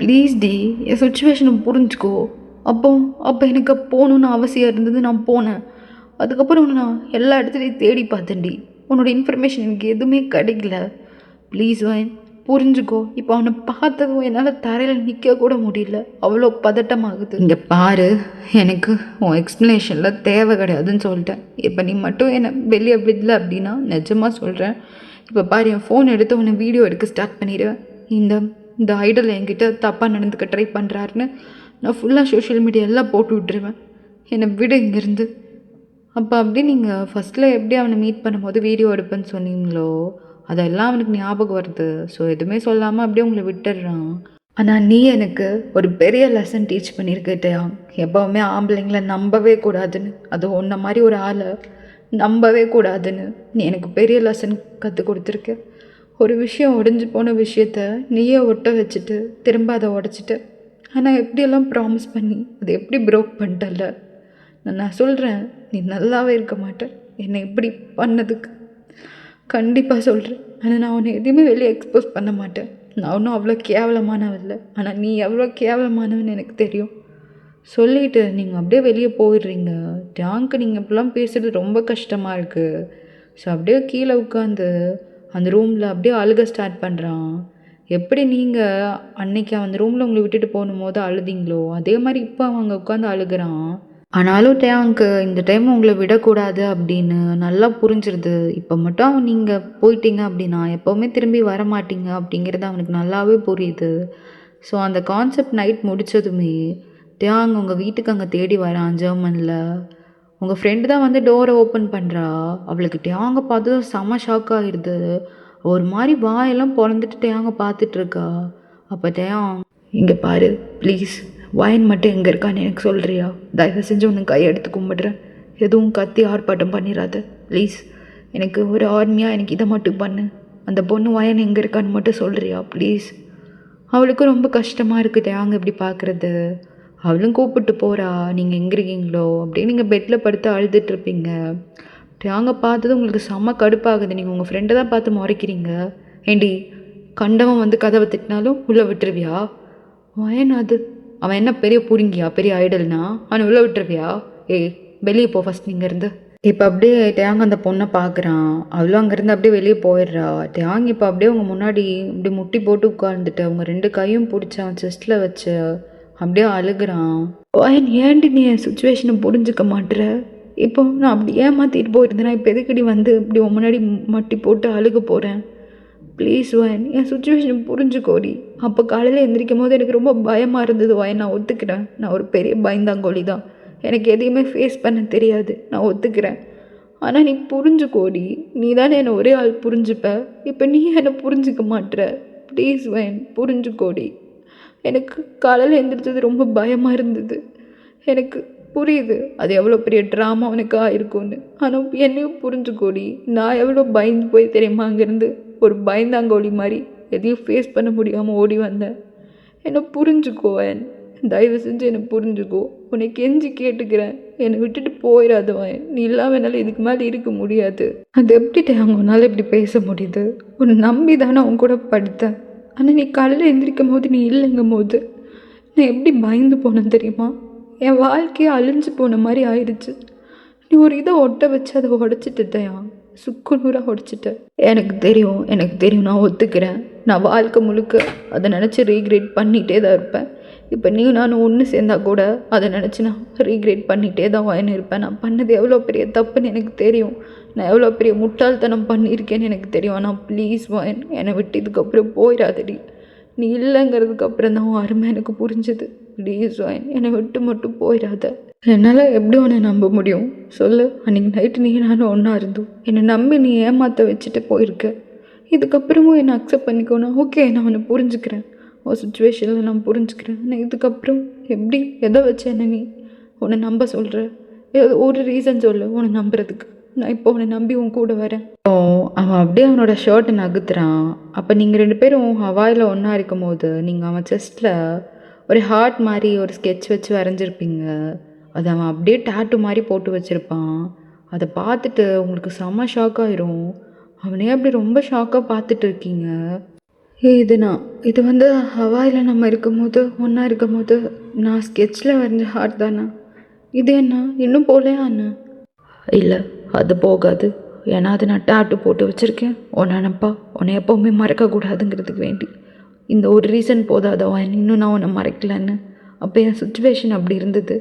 ப்ளீஸ் டி, என் சுச்சுவேஷனை புரிஞ்சுக்கோ. அப்போ எனக்கு போகணுன்னு அவசியம் இருந்தது, நான் போனேன். அதுக்கப்புறம் நான் எல்லா இடத்துலையும் தேடி பார்த்தேன்டி. உன்னோட இன்ஃபர்மேஷன் எனக்கு எதுவுமே கிடைக்கல. ப்ளீஸ் புரிஞ்சுக்கோ. இப்போ அவனை பார்த்ததும் என்னால் தரையில் நிற்க கூட முடியல, அவ்வளோ பதட்டமாகுது. இங்கே பாரு, எனக்கு உன் எக்ஸ்ப்ளனேஷனில் தேவை கிடையாதுன்னு சொல்லிட்டேன். இப்போ நீ மட்டும் என்னை வெளியே விடல அப்படின்னா நிஜமாக சொல்கிறேன், இப்போ பாரு, என் ஃபோன் எடுத்து உன்னை வீடியோ எடுக்க ஸ்டார்ட் பண்ணிடுவேன். இந்த ஐடல் என்கிட்ட தப்பாக நடந்துக்க ட்ரை பண்ணுறாருன்னு நான் ஃபுல்லாக சோஷியல் மீடியா எல்லாம் போட்டு விட்டுருவேன். என்னை விட இங்கேருந்து. அப்போ அப்படியே நீங்கள் ஃபஸ்ட்டில் எப்படி அவனை மீட் பண்ணும்போது வீடியோ எடுப்பேன்னு சொன்னீங்களோ, அதெல்லாம் அவனுக்கு ஞாபகம் வருது. ஸோ எதுவுமே சொல்லாமல் அப்படியே உங்களை விட்டுடுறான். ஆனால் நீ எனக்கு ஒரு பெரிய லெசன் டீச் பண்ணியிருக்கிட்டயா. எப்போவுமே ஆம்பளைங்களை நம்பவே கூடாதுன்னு, அது உன்ன மாதிரி ஒரு ஆளை நம்பவே கூடாதுன்னு நீ எனக்கு பெரிய லெசன் கற்றுக் கொடுத்துருக்க. ஒரு விஷயம் உடைஞ்சு போன விஷயத்த நீயே ஒட்ட வச்சுட்டு திரும்ப அதை உடச்சிட்டு, ஆனால் எப்படியெல்லாம் ப்ராமிஸ் பண்ணி அதை எப்படி ப்ரோக் பண்ணிட்டல. நான் சொல்கிறேன், நீ நல்லாவே இருக்க மாட்டேன் என்னை இப்படி பண்ணதுக்கு. கண்டிப்பாக சொல்கிறேன். ஆனால் நான் உன்னை எதையுமே வெளியே எக்ஸ்போஸ் பண்ண மாட்டேன். நான் ஒன்றும் அவ்வளோ கேவலமானவன் இல்லை. ஆனால் நீ எவ்வளோ கேவலமானவன்னு எனக்கு தெரியும். சொல்லிவிட்டு நீங்கள் அப்படியே வெளியே போயிடுறீங்க. டேங்க்கு நீங்கள் இப்படிலாம் பேசுகிறது ரொம்ப கஷ்டமாக இருக்குது. ஸோ அப்படியே கீழே உட்காந்து அந்த ரூமில் அப்படியே அழுக ஸ்டார்ட் பண்ணுறான். எப்படி நீங்கள் அன்னைக்கு அந்த ரூமில் உங்களை விட்டுட்டு போகும்போது அழுதிங்களோ, அதே மாதிரி இப்போ அவன் அங்கே உட்காந்து அழுகிறான். ஆனாலும் டேங்க்கு இந்த டைம் உங்களை விடக்கூடாது அப்படின்னு நல்லா புரிஞ்சிருது. இப்போ மட்டும் நீங்கள் போயிட்டீங்க அப்படின்னா எப்போவுமே திரும்பி வர மாட்டீங்க அப்படிங்கிறது அவனுக்கு நல்லாவே புரியுது. ஸோ அந்த கான்செப்ட் நைட் முடித்ததுமே டேங் உங்கள் வீட்டுக்கு அங்கே தேடி வரான். ஜெர்மனில் உங்கள் ஃப்ரெண்டு தான் வந்து டோரை ஓப்பன் பண்ணுறா. அவளுக்கு டேங்கை பார்த்து செம்ம ஷாக் ஆகிடுது. ஒரு மாதிரி வாயெல்லாம் பிறந்துட்டு டேங்கை பார்த்துட்ருக்கா. அப்போ டேங், இங்கே பாரு ப்ளீஸ், வயன் மட்டும் எங்கே இருக்கான்னு எனக்கு சொல்கிறியா? தயவு செஞ்சு உன்னை கையெடுத்து கும்பிடுறேன். எதுவும் கத்தி ஆர்ப்பாட்டம் பண்ணிடாத ப்ளீஸ். எனக்கு ஒரு ஆர்மியாக எனக்கு இதை மட்டும் பண்ணு. அந்த பொண்ணு வயன் எங்கே இருக்கான்னு மட்டும் சொல்கிறியா ப்ளீஸ்? அவளுக்கும் ரொம்ப கஷ்டமாக இருக்குது அங்கே இப்படி பார்க்குறது. அவளும் கூப்பிட்டு போகிறா, நீங்கள் எங்கே இருக்கீங்களோ அப்படியே நீங்கள் பெட்டில் படுத்து அழுதுட்ருப்பீங்க. அங்கே பார்த்தது உங்களுக்கு செம்ம கடுப்பாகுது. நீங்கள் உங்கள் ஃப்ரெண்டை தான் பார்த்து முறைக்கிறீங்க. ஏண்டி, கண்டவன் வந்து கதவை திட்டினாலும் உள்ளே விட்டுருவியா? வயன் அது அவன் என்ன பெரிய புடுங்கியா, பெரிய ஐடல்னா அவனை உள்ளே விட்டுருவியா? வெளியே போ ஃபஸ்ட் நீங்கள் இருந்து. இப்போ அப்படியே டேங் அந்த பொண்ணை பார்க்குறான். அவளும் அங்கேருந்து அப்படியே வெளியே போயிடுறா. டேங் இப்போ அப்படியே அவங்க முன்னாடி இப்படி முட்டி போட்டு உட்கார்ந்துட்டு அவங்க 2 கையும் பிடிச்சி அவன் செஸ்ட்டில் வச்சு அப்படியே அழுகுறான். ஏன்டி நீ என் சுச்சுவேஷனை புரிஞ்சுக்க மாட்டுற? இப்போ நான் அப்படி ஏமாற்றிட்டு போயிருந்தேன்னா இப்போ எதுக்கடி வந்து இப்படி உன் முன்னாடி மட்டி போட்டு அழுக போகிறேன்? ப்ளீஸ் வயன், என் சுச்சுவேஷனை புரிஞ்சுக்கோடி. அப்போ காலையில் எந்திரிக்கும் போது எனக்கு ரொம்ப பயமாக இருந்தது வயன், நான் ஒத்துக்கிறேன். நான் ஒரு பெரிய பயந்தாங்கோழி தான், எனக்கு எதையுமே ஃபேஸ் பண்ண தெரியாது, நான் ஒத்துக்கிறேன். ஆனால் நீ புரிஞ்சுக்கோடி, நீ தானே என்னை ஒரே ஆள் புரிஞ்சுப்ப. இப்போ நீ என்னை புரிஞ்சுக்க மாட்டுற. ப்ளீஸ் வயன், புரிஞ்சுக்கோடி. எனக்கு காலையில் எந்திரிச்சது ரொம்ப பயமாக இருந்தது. எனக்கு புரியுது அது எவ்வளோ பெரிய ட்ராமா உனக்கு ஆயிருக்கும்னு. ஆனால் என்னையும் புரிஞ்சுக்கோடி. நான் எவ்வளோ பயந்து போய் தெரியுமா அங்கேருந்து ஒரு பயந்தாங்கோழி மாதிரி எதையும் ஃபேஸ் பண்ண முடியாமல் ஓடி வந்தேன். என்னை புரிஞ்சுக்கோவன், தயவு செஞ்சு என்னை புரிஞ்சுக்கோ. உன்னை கெஞ்சி கேட்டுக்கிறேன், என்னை விட்டுட்டு போயிடாதவன். நீ இல்லாமல் என்னால் இதுக்கு மேலே இருக்க முடியாது. அது எப்படி அவங்கனால இப்படி பேச முடியுது? உன்னை நம்பி தானே அவன் கூட படுத்தேன். ஆனால் நீ காலையில் எந்திரிக்கும் போது நீ இல்லைங்கும் போது நான் எப்படி பயந்து போனேன் தெரியுமா? என் வாழ்க்கையே அழிஞ்சு போன மாதிரி ஆயிடுச்சு. நீ ஒரு இதை ஒட்ட வச்சு அதை உடச்சிட்டுயா, சுக்குநூறாக உடச்சிட்ட. எனக்கு தெரியும், நான் ஒத்துக்கிறேன். நான் வாழ்க்கை முழுக்க அதை நினச்சி ரீக்ரெட் பண்ணிகிட்டே தான் இருப்பேன். இப்போ நீ நானும் ஒன்று சேர்ந்தா கூட அதை நினச்சி நான் ரீக்ரெட் பண்ணிகிட்டே தான் வாயின்னு இருப்பேன். நான் பண்ணது எவ்வளோ பெரிய தப்புன்னு எனக்கு தெரியும். நான் எவ்வளோ பெரிய முட்டாள்தனம் பண்ணியிருக்கேன்னு எனக்கு தெரியும். ஆனால் ப்ளீஸ் வாயன், என்னை விட்டு இதுக்கப்புறம் போயிடாதடி. நீ இல்லைங்கிறதுக்கு அப்புறம் தான் உன் அருமை எனக்கு புரிஞ்சுது. ப்ளீஸ் வாயன், என்னை விட்டு மட்டும் போயிடாத. என்னால் எப்படி உன்னை நம்ப முடியும் சொல்லு? அன்றைக்கி நைட்டு நீ நானும் ஒன்றா இருந்தோம். என்னை நம்பி நீ ஏமாற்ற வச்சுட்டு போயிருக்க. இதுக்கப்புறமும் என்னை அக்செப்ட் பண்ணிக்கோனா ஓகே, நான் உன்னை புரிஞ்சுக்கிறேன். உன் சுச்சுவேஷனில் நான் புரிஞ்சுக்கிறேன். ஆனால் இதுக்கப்புறம் எப்படி எதை வச்சு என்ன நீ உன்னை நம்ப சொல்கிற? ஒரு ரீசன் சொல்லு உன்னை நம்புறதுக்கு. நான் இப்போ உன்னை நம்பி உன் கூட வரேன். அவன் அப்படியே அவனோட ஷர்ட்டை நகுத்துறான். அப்போ நீங்கள் 2 பேரும் ஹவாயில் ஒன்றா இருக்கும் போது நீங்கள் அவன் செஸ்ட்டில் ஒரு ஹார்ட் மாதிரி ஒரு ஸ்கெட்ச் வச்சு வரைஞ்சிருப்பீங்க. அதை அவன் அப்படியே டாட்டூ மாதிரி போட்டு வச்சுருப்பான். அதை பார்த்துட்டு உங்களுக்கு செம்ம ஷாக் ஆயிரும். அவனே அப்படி ரொம்ப ஷாக்காக பார்த்துட்டு இருக்கீங்க. இது வந்து ஹவாயில் நம்ம இருக்கும்போது ஒன்றா இருக்கும்போது நான் ஸ்கெட்சில் வரைஞ்ச ஹார்ட் தானே? இது என்ன இன்னும் போலையா அண்ணா? இல்லை, அது போகாது. ஏன்னா அது நான் டாட்டூ போட்டு வச்சுருக்கேன். உன்னை நினப்பா உன்னை எப்போவுமே மறக்கக்கூடாதுங்கிறதுக்கு வேண்டி. இந்த ஒரு ரீசன் போதாதவன் இன்னும் நான் உன்னை மறைக்கலன்னு. அப்போ என் சுச்சுவேஷன் அப்படி இருந்தது.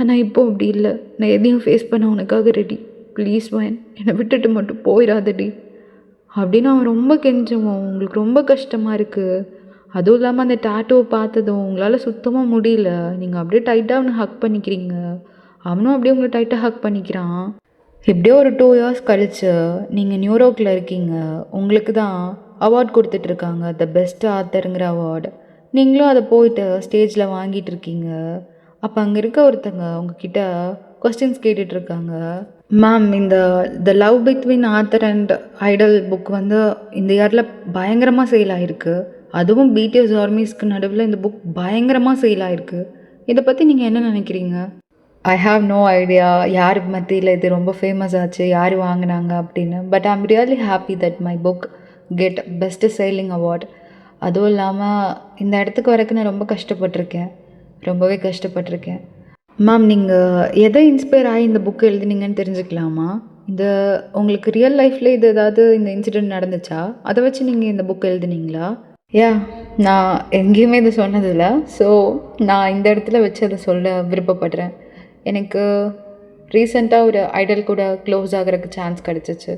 ஆனால் இப்போது அப்படி இல்லை. நான் எதையும் ஃபேஸ் பண்ண உனக்காக ரெடி. ப்ளீஸ் வயன், என்னை விட்டுட்டு மட்டும் போயிடாதடி அப்படின்னு அவன் ரொம்ப கெஞ்சுவான். உங்களுக்கு ரொம்ப கஷ்டமாக இருக்குது. அதுவும் இல்லாமல் அந்த டாட்டூவை பார்த்ததும் உங்களால் சுத்தமாக முடியல. நீங்கள் அப்படியே டைட்டாக அவனை ஹக் பண்ணிக்கிறீங்க. அவனும் அப்படியே உங்களை டைட்டாக ஹக் பண்ணிக்கிறான். எப்படியோ ஒரு 2 இயர்ஸ் கழிச்சு நீங்கள் நியூயார்க்கில் இருக்கீங்க. உங்களுக்கு தான் அவார்ட் கொடுத்துட்ருக்காங்க, த பெஸ்ட் ஆத்தருங்கிற அவார்டு. நீங்களும் அதை போயிட்டு ஸ்டேஜில் வாங்கிட்டு இருக்கீங்க. அப்போ அங்கே இருக்க ஒருத்தங்க உங்ககிட்ட கொஸ்டின்ஸ் கேட்டுட்ருக்காங்க. மேம், இந்த the love between author and Idol book வந்து இந்த இயரில் பயங்கரமாக சேல் ஆகிருக்கு. அதுவும் பிடிஎஸ் ஆர்மிஸ்க்கு நடுவில் இந்த புக் பயங்கரமாக சேல் ஆகிருக்கு. இதை பற்றி நீங்கள் என்ன நினைக்கிறீங்க? ஐ ஹாவ் நோ ஐடியா யார் மத்தியில் இது ரொம்ப ஃபேமஸ் ஆச்சு, யார் வாங்கினாங்க அப்படின்னு. But I am really happy that my book get best selling award. அதுவும் இல்லாமல் இந்த இடத்துக்கு வரைக்கும் நான் ரொம்ப கஷ்டப்பட்டிருக்கேன், ரொம்பவே கஷ்டப்பட்டிருக்கேன். மேம், நீங்கள் எதை இன்ஸ்பயர் ஆகி இந்த புக்கு எழுதினீங்கன்னு தெரிஞ்சுக்கலாமா? இந்த உங்களுக்கு ரியல் லைஃப்பில் இது ஏதாவது இந்த இன்சிடெண்ட் நடந்துச்சா? அதை வச்சு நீங்கள் இந்த புக் எழுதினீங்களா? நான் எங்கேயுமே இது சொன்னதில்லை. ஸோ நான் இந்த இடத்துல வச்சு அதை சொல்ல விருப்பப்படுறேன். எனக்கு ரீசெண்டாக ஒரு ஐடல் கூட க்ளோஸ் ஆகிறதுக்கு சான்ஸ் கிடச்சிச்சு.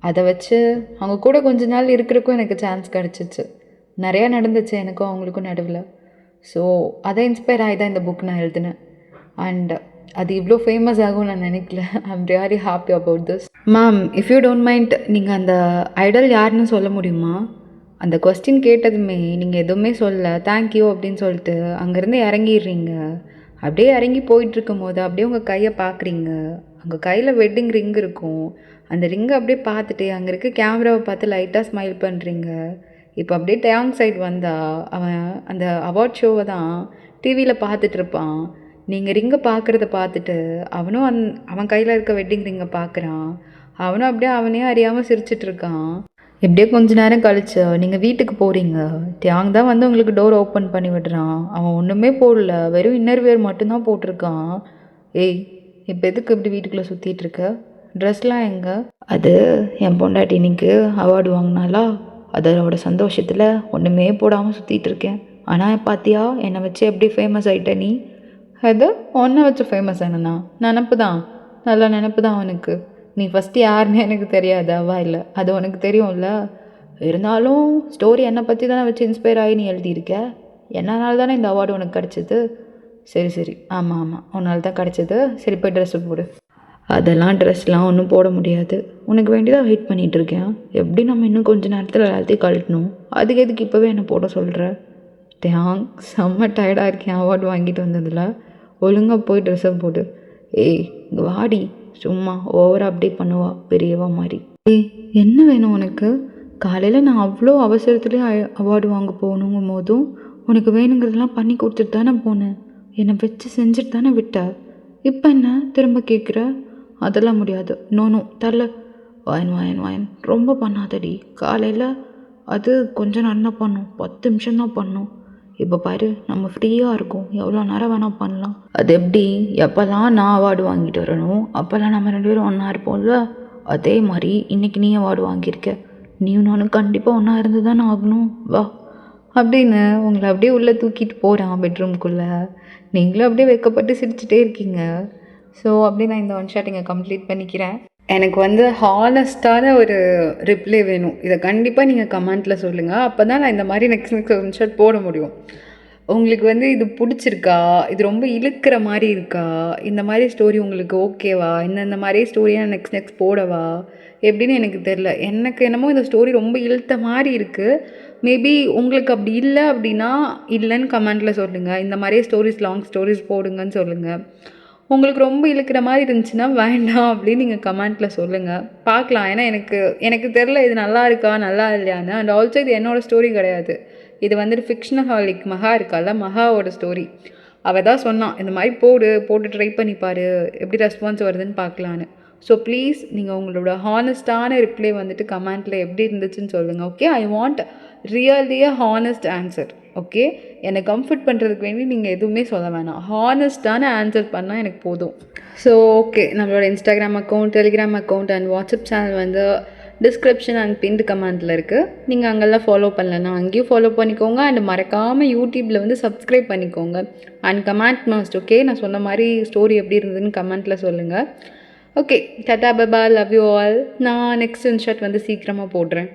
அதை வச்சு அவங்க கூட கொஞ்ச நாள் இருக்கிறக்கும் எனக்கு சான்ஸ் கிடச்சிச்சு. நிறையா நடந்துச்சு எனக்கும் அவங்களுக்கும் நடுவில். ஸோ அதை இன்ஸ்பயர் ஆகி தான் இந்த புக் நான் எழுதினேன். அண்ட் அது இவ்வளோ ஃபேமஸ் ஆகும் நான் நினைக்கல. I am really happy about this. Ma'am, if you don't mind, நீங்கள் அந்த ஐடல் யாருன்னு சொல்ல முடியுமா? அந்த கொஸ்டின் கேட்டதுமே நீங்கள் எதுவுமே சொல்ல தேங்க்யூ அப்படின்னு சொல்லிட்டு அங்கேருந்து இறங்கிடுறீங்க. அப்படியே இறங்கி போயிட்டுருக்கும் போது அப்படியே உங்கள் கையை பார்க்குறீங்க. உங்கள் கையில் வெட்டிங் ரிங் இருக்கும். அந்த ரிங்கை அப்படியே பார்த்துட்டு அங்கே இருக்க கேமராவை பார்த்து லைட்டாக ஸ்மைல் பண்ணுறீங்க. இப்போ அப்படியே டேங் சைட் வந்தால் அவன் அந்த அவார்ட் ஷோவை தான் டிவியில் பார்த்துட்ருப்பான். நீங்கள் ரிங்கை பார்க்குறத பார்த்துட்டு அவனும் அவன் கையில் இருக்க வெட்டிங் ரிங்கை பார்க்குறான். அவனும் அப்படியே அவனே அறியாமல் சிரிச்சிட்ருக்கான். எப்படியே கொஞ்ச நேரம் கழிச்சு நீங்கள் வீட்டுக்கு போகிறீங்க. டேங் தான் வந்து உங்களுக்கு டோர் ஓப்பன் பண்ணி விடுறான். அவன் ஒன்றுமே போடல, வெறும் இன்னர் வியர் மட்டும்தான் போட்டிருக்கான். ஏய், இப்போ எதுக்கு இப்படி வீட்டுக்குள்ளே சுற்றிட்டு இருக்க? ட்ரெஸ்லாம் எங்கே? அது என் பொண்டாட்டி இன்னைக்கு அவார்டு வாங்கினாலா, அதோட சந்தோஷத்தில் ஒன்றுமே போடாமல் சுற்றிட்டு இருக்கேன். ஆனால் பார்த்தியா என்னை வச்சு எப்படி ஃபேமஸ் ஆகிட்ட நீ? அது ஒன்றை வச்சு ஃபேமஸ் ஆனண்ணா? நினப்பு தான், நல்லா நினப்பு தான் உனக்கு. நீ ஃபஸ்ட்டு யாருன்னு எனக்கு தெரியாது, அவா இல்லை, அது உனக்கு தெரியும்ல. இருந்தாலும் ஸ்டோரி என்னை பற்றி தானே வச்சு இன்ஸ்பயர் ஆகி நீ எழுதியிருக்க. என்னால் தானே இந்த அவார்டு உனக்கு கிடச்சிது. சரி சரி, ஆமாம் ஆமாம், உன்னால் தான் கிடச்சிது. சரி போய் ட்ரெஸ்ஸு போடு. அதெல்லாம் ட்ரெஸ்லாம் ஒன்றும் போட முடியாது. உனக்கு வேண்டியதாக வெயிட் பண்ணிகிட்ருக்கேன். எப்படி நம்ம இன்னும் கொஞ்சம் நேரத்தில் எல்லாத்தையும் கழட்டணும். அதுக்கு எதுக்கு இப்போவே என்னை போட சொல்கிற? டேங், செம்ம டயர்டாக இருக்கேன் அவார்டு வாங்கிட்டு வந்ததில். ஒழுங்காக போய் ட்ரெஸ்ஸை போடு. ஏய் இங்கே வாடி, சும்மா ஓவராக அப்டேட் பண்ணுவா பெரியவா மாதிரி. ஏய் என்ன வேணும் உனக்கு? காலையில் நான் அவ்வளோ அவசரத்துலேயே அவார்டு வாங்க போகணுங்கும் போதும் உனக்கு வேணுங்கிறதெல்லாம் பண்ணி கொடுத்துட்டு தானே போனேன். என்னை வச்சு செஞ்சுட்டு தானே விட்ட. இப்போ என்ன திரும்ப கேட்குற? அதெல்லாம் முடியாது. நோ தரல. வாயன் ரொம்ப பண்ணாதடி. காலையில் அது கொஞ்சம் நேரம் தான் பண்ணோம், 10 நிமிஷம் தான் பண்ணோம். இப்போ பாரு நம்ம ஃப்ரீயாக இருக்கோம், எவ்வளோ நேரம் வேணால் பண்ணலாம். அது எப்படி? எப்போல்லாம் நான் அவார்டு வாங்கிட்டு வரணும் அப்போல்லாம் நம்ம 2 பேரும் ஒன்றா இருப்போம்ல. அதே மாதிரி இன்றைக்கி நீ அவார்டு வாங்கியிருக்க. நீயும் நானும் கண்டிப்பாக ஒன்றா இருந்து தானே ஆகணும். வா அப்படின்னு உங்களை அப்படியே உள்ளே தூக்கிட்டு போகிறான் பெட்ரூம்குள்ளே. நீங்களும் அப்படியே வைக்கப்பட்டு சிரிச்சுட்டே இருக்கீங்க. ஸோ அப்படியே நான் இந்த ஒன் ஷாட் இங்கே கம்ப்ளீட் பண்ணிக்கிறேன். எனக்கு வந்து ஹானஸ்டான ஒரு ரிப்ளை வேணும். இதை கண்டிப்பாக நீங்கள் கமெண்ட்டில் சொல்லுங்கள். அப்போ தான் நான் இந்த மாதிரி நெக்ஸ்ட் ஒன் ஷாட் போட முடியும். உங்களுக்கு வந்து இது பிடிச்சிருக்கா? இது ரொம்ப இழுக்கிற மாதிரி இருக்கா? இந்த மாதிரி ஸ்டோரி உங்களுக்கு ஓகேவா? இந்த மாதிரி ஸ்டோரியாக நெக்ஸ்ட் போடவா எப்படின்னு எனக்கு தெரில. எனக்கு என்னமோ இந்த ஸ்டோரி ரொம்ப இழுத்த மாதிரி இருக்குது. மேபி உங்களுக்கு அப்படி இல்லை அப்படின்னா இல்லைன்னு கமெண்ட்டில் சொல்லுங்கள். இந்த மாதிரியே லாங் ஸ்டோரிஸ் போடுங்கன்னு சொல்லுங்கள். உங்களுக்கு ரொம்ப இழுக்கிற மாதிரி இருந்துச்சுன்னா வேண்டாம் அப்படின்னு நீங்கள் கமெண்ட்டில் சொல்லுங்கள், பார்க்கலாம். ஏன்னா எனக்கு தெரில இது நல்லா இருக்கா நல்லா இல்லையான்னு. அண்ட் ஆல்சோ இது என்னோடய ஸ்டோரி கிடையாது. இது வந்துட்டு ஃபிக்ஷனஹாலிக் மகா இருக்கால, மகாவோட ஸ்டோரி. அவள் தான் சொன்னான் இந்த மாதிரி போட்டு ட்ரை பண்ணிப்பார், எப்படி ரெஸ்பான்ஸ் வருதுன்னு பார்க்கலான்னு. ஸோ ப்ளீஸ் நீங்கள் உங்களோட ஹானஸ்டான ரிப்ளை வந்துட்டு கமெண்ட்டில் எப்படி இருந்துச்சுன்னு சொல்லுங்கள். Okay, I want really a honest answer. Okay, என்னை கம்ஃபர்ட் பண்ணுறதுக்கு வேண்டி நீங்கள் எதுவுமே சொல்ல வேணாம், ஹானஸ்டான ஆன்சர் பண்ணால் எனக்கு போதும். ஸோ ஓகே, நம்மளோட Instagram account, Telegram account and WhatsApp channel வந்து டிஸ்கிரிப்ஷன் அண்ட் பின்ட் கமெண்ட்டில் இருக்குது. நீங்கள் அங்கெல்லாம் ஃபாலோ பண்ணலன்னா அங்கேயும் ஃபாலோ பண்ணிக்கோங்க. அண்ட் மறக்காமல் யூடியூப்பில் வந்து சப்ஸ்கிரைப் பண்ணிக்கோங்க. And comment must. ஓகே, நான் சொன்ன மாதிரி ஸ்டோரி எப்படி இருந்ததுன்னு கமெண்ட்டில் சொல்லுங்கள். Okay, tata bye bye, love you all. நான் நெக்ஸ்ட் இன்ஷாட் வந்து சீக்கிரமாக போடுறேன்.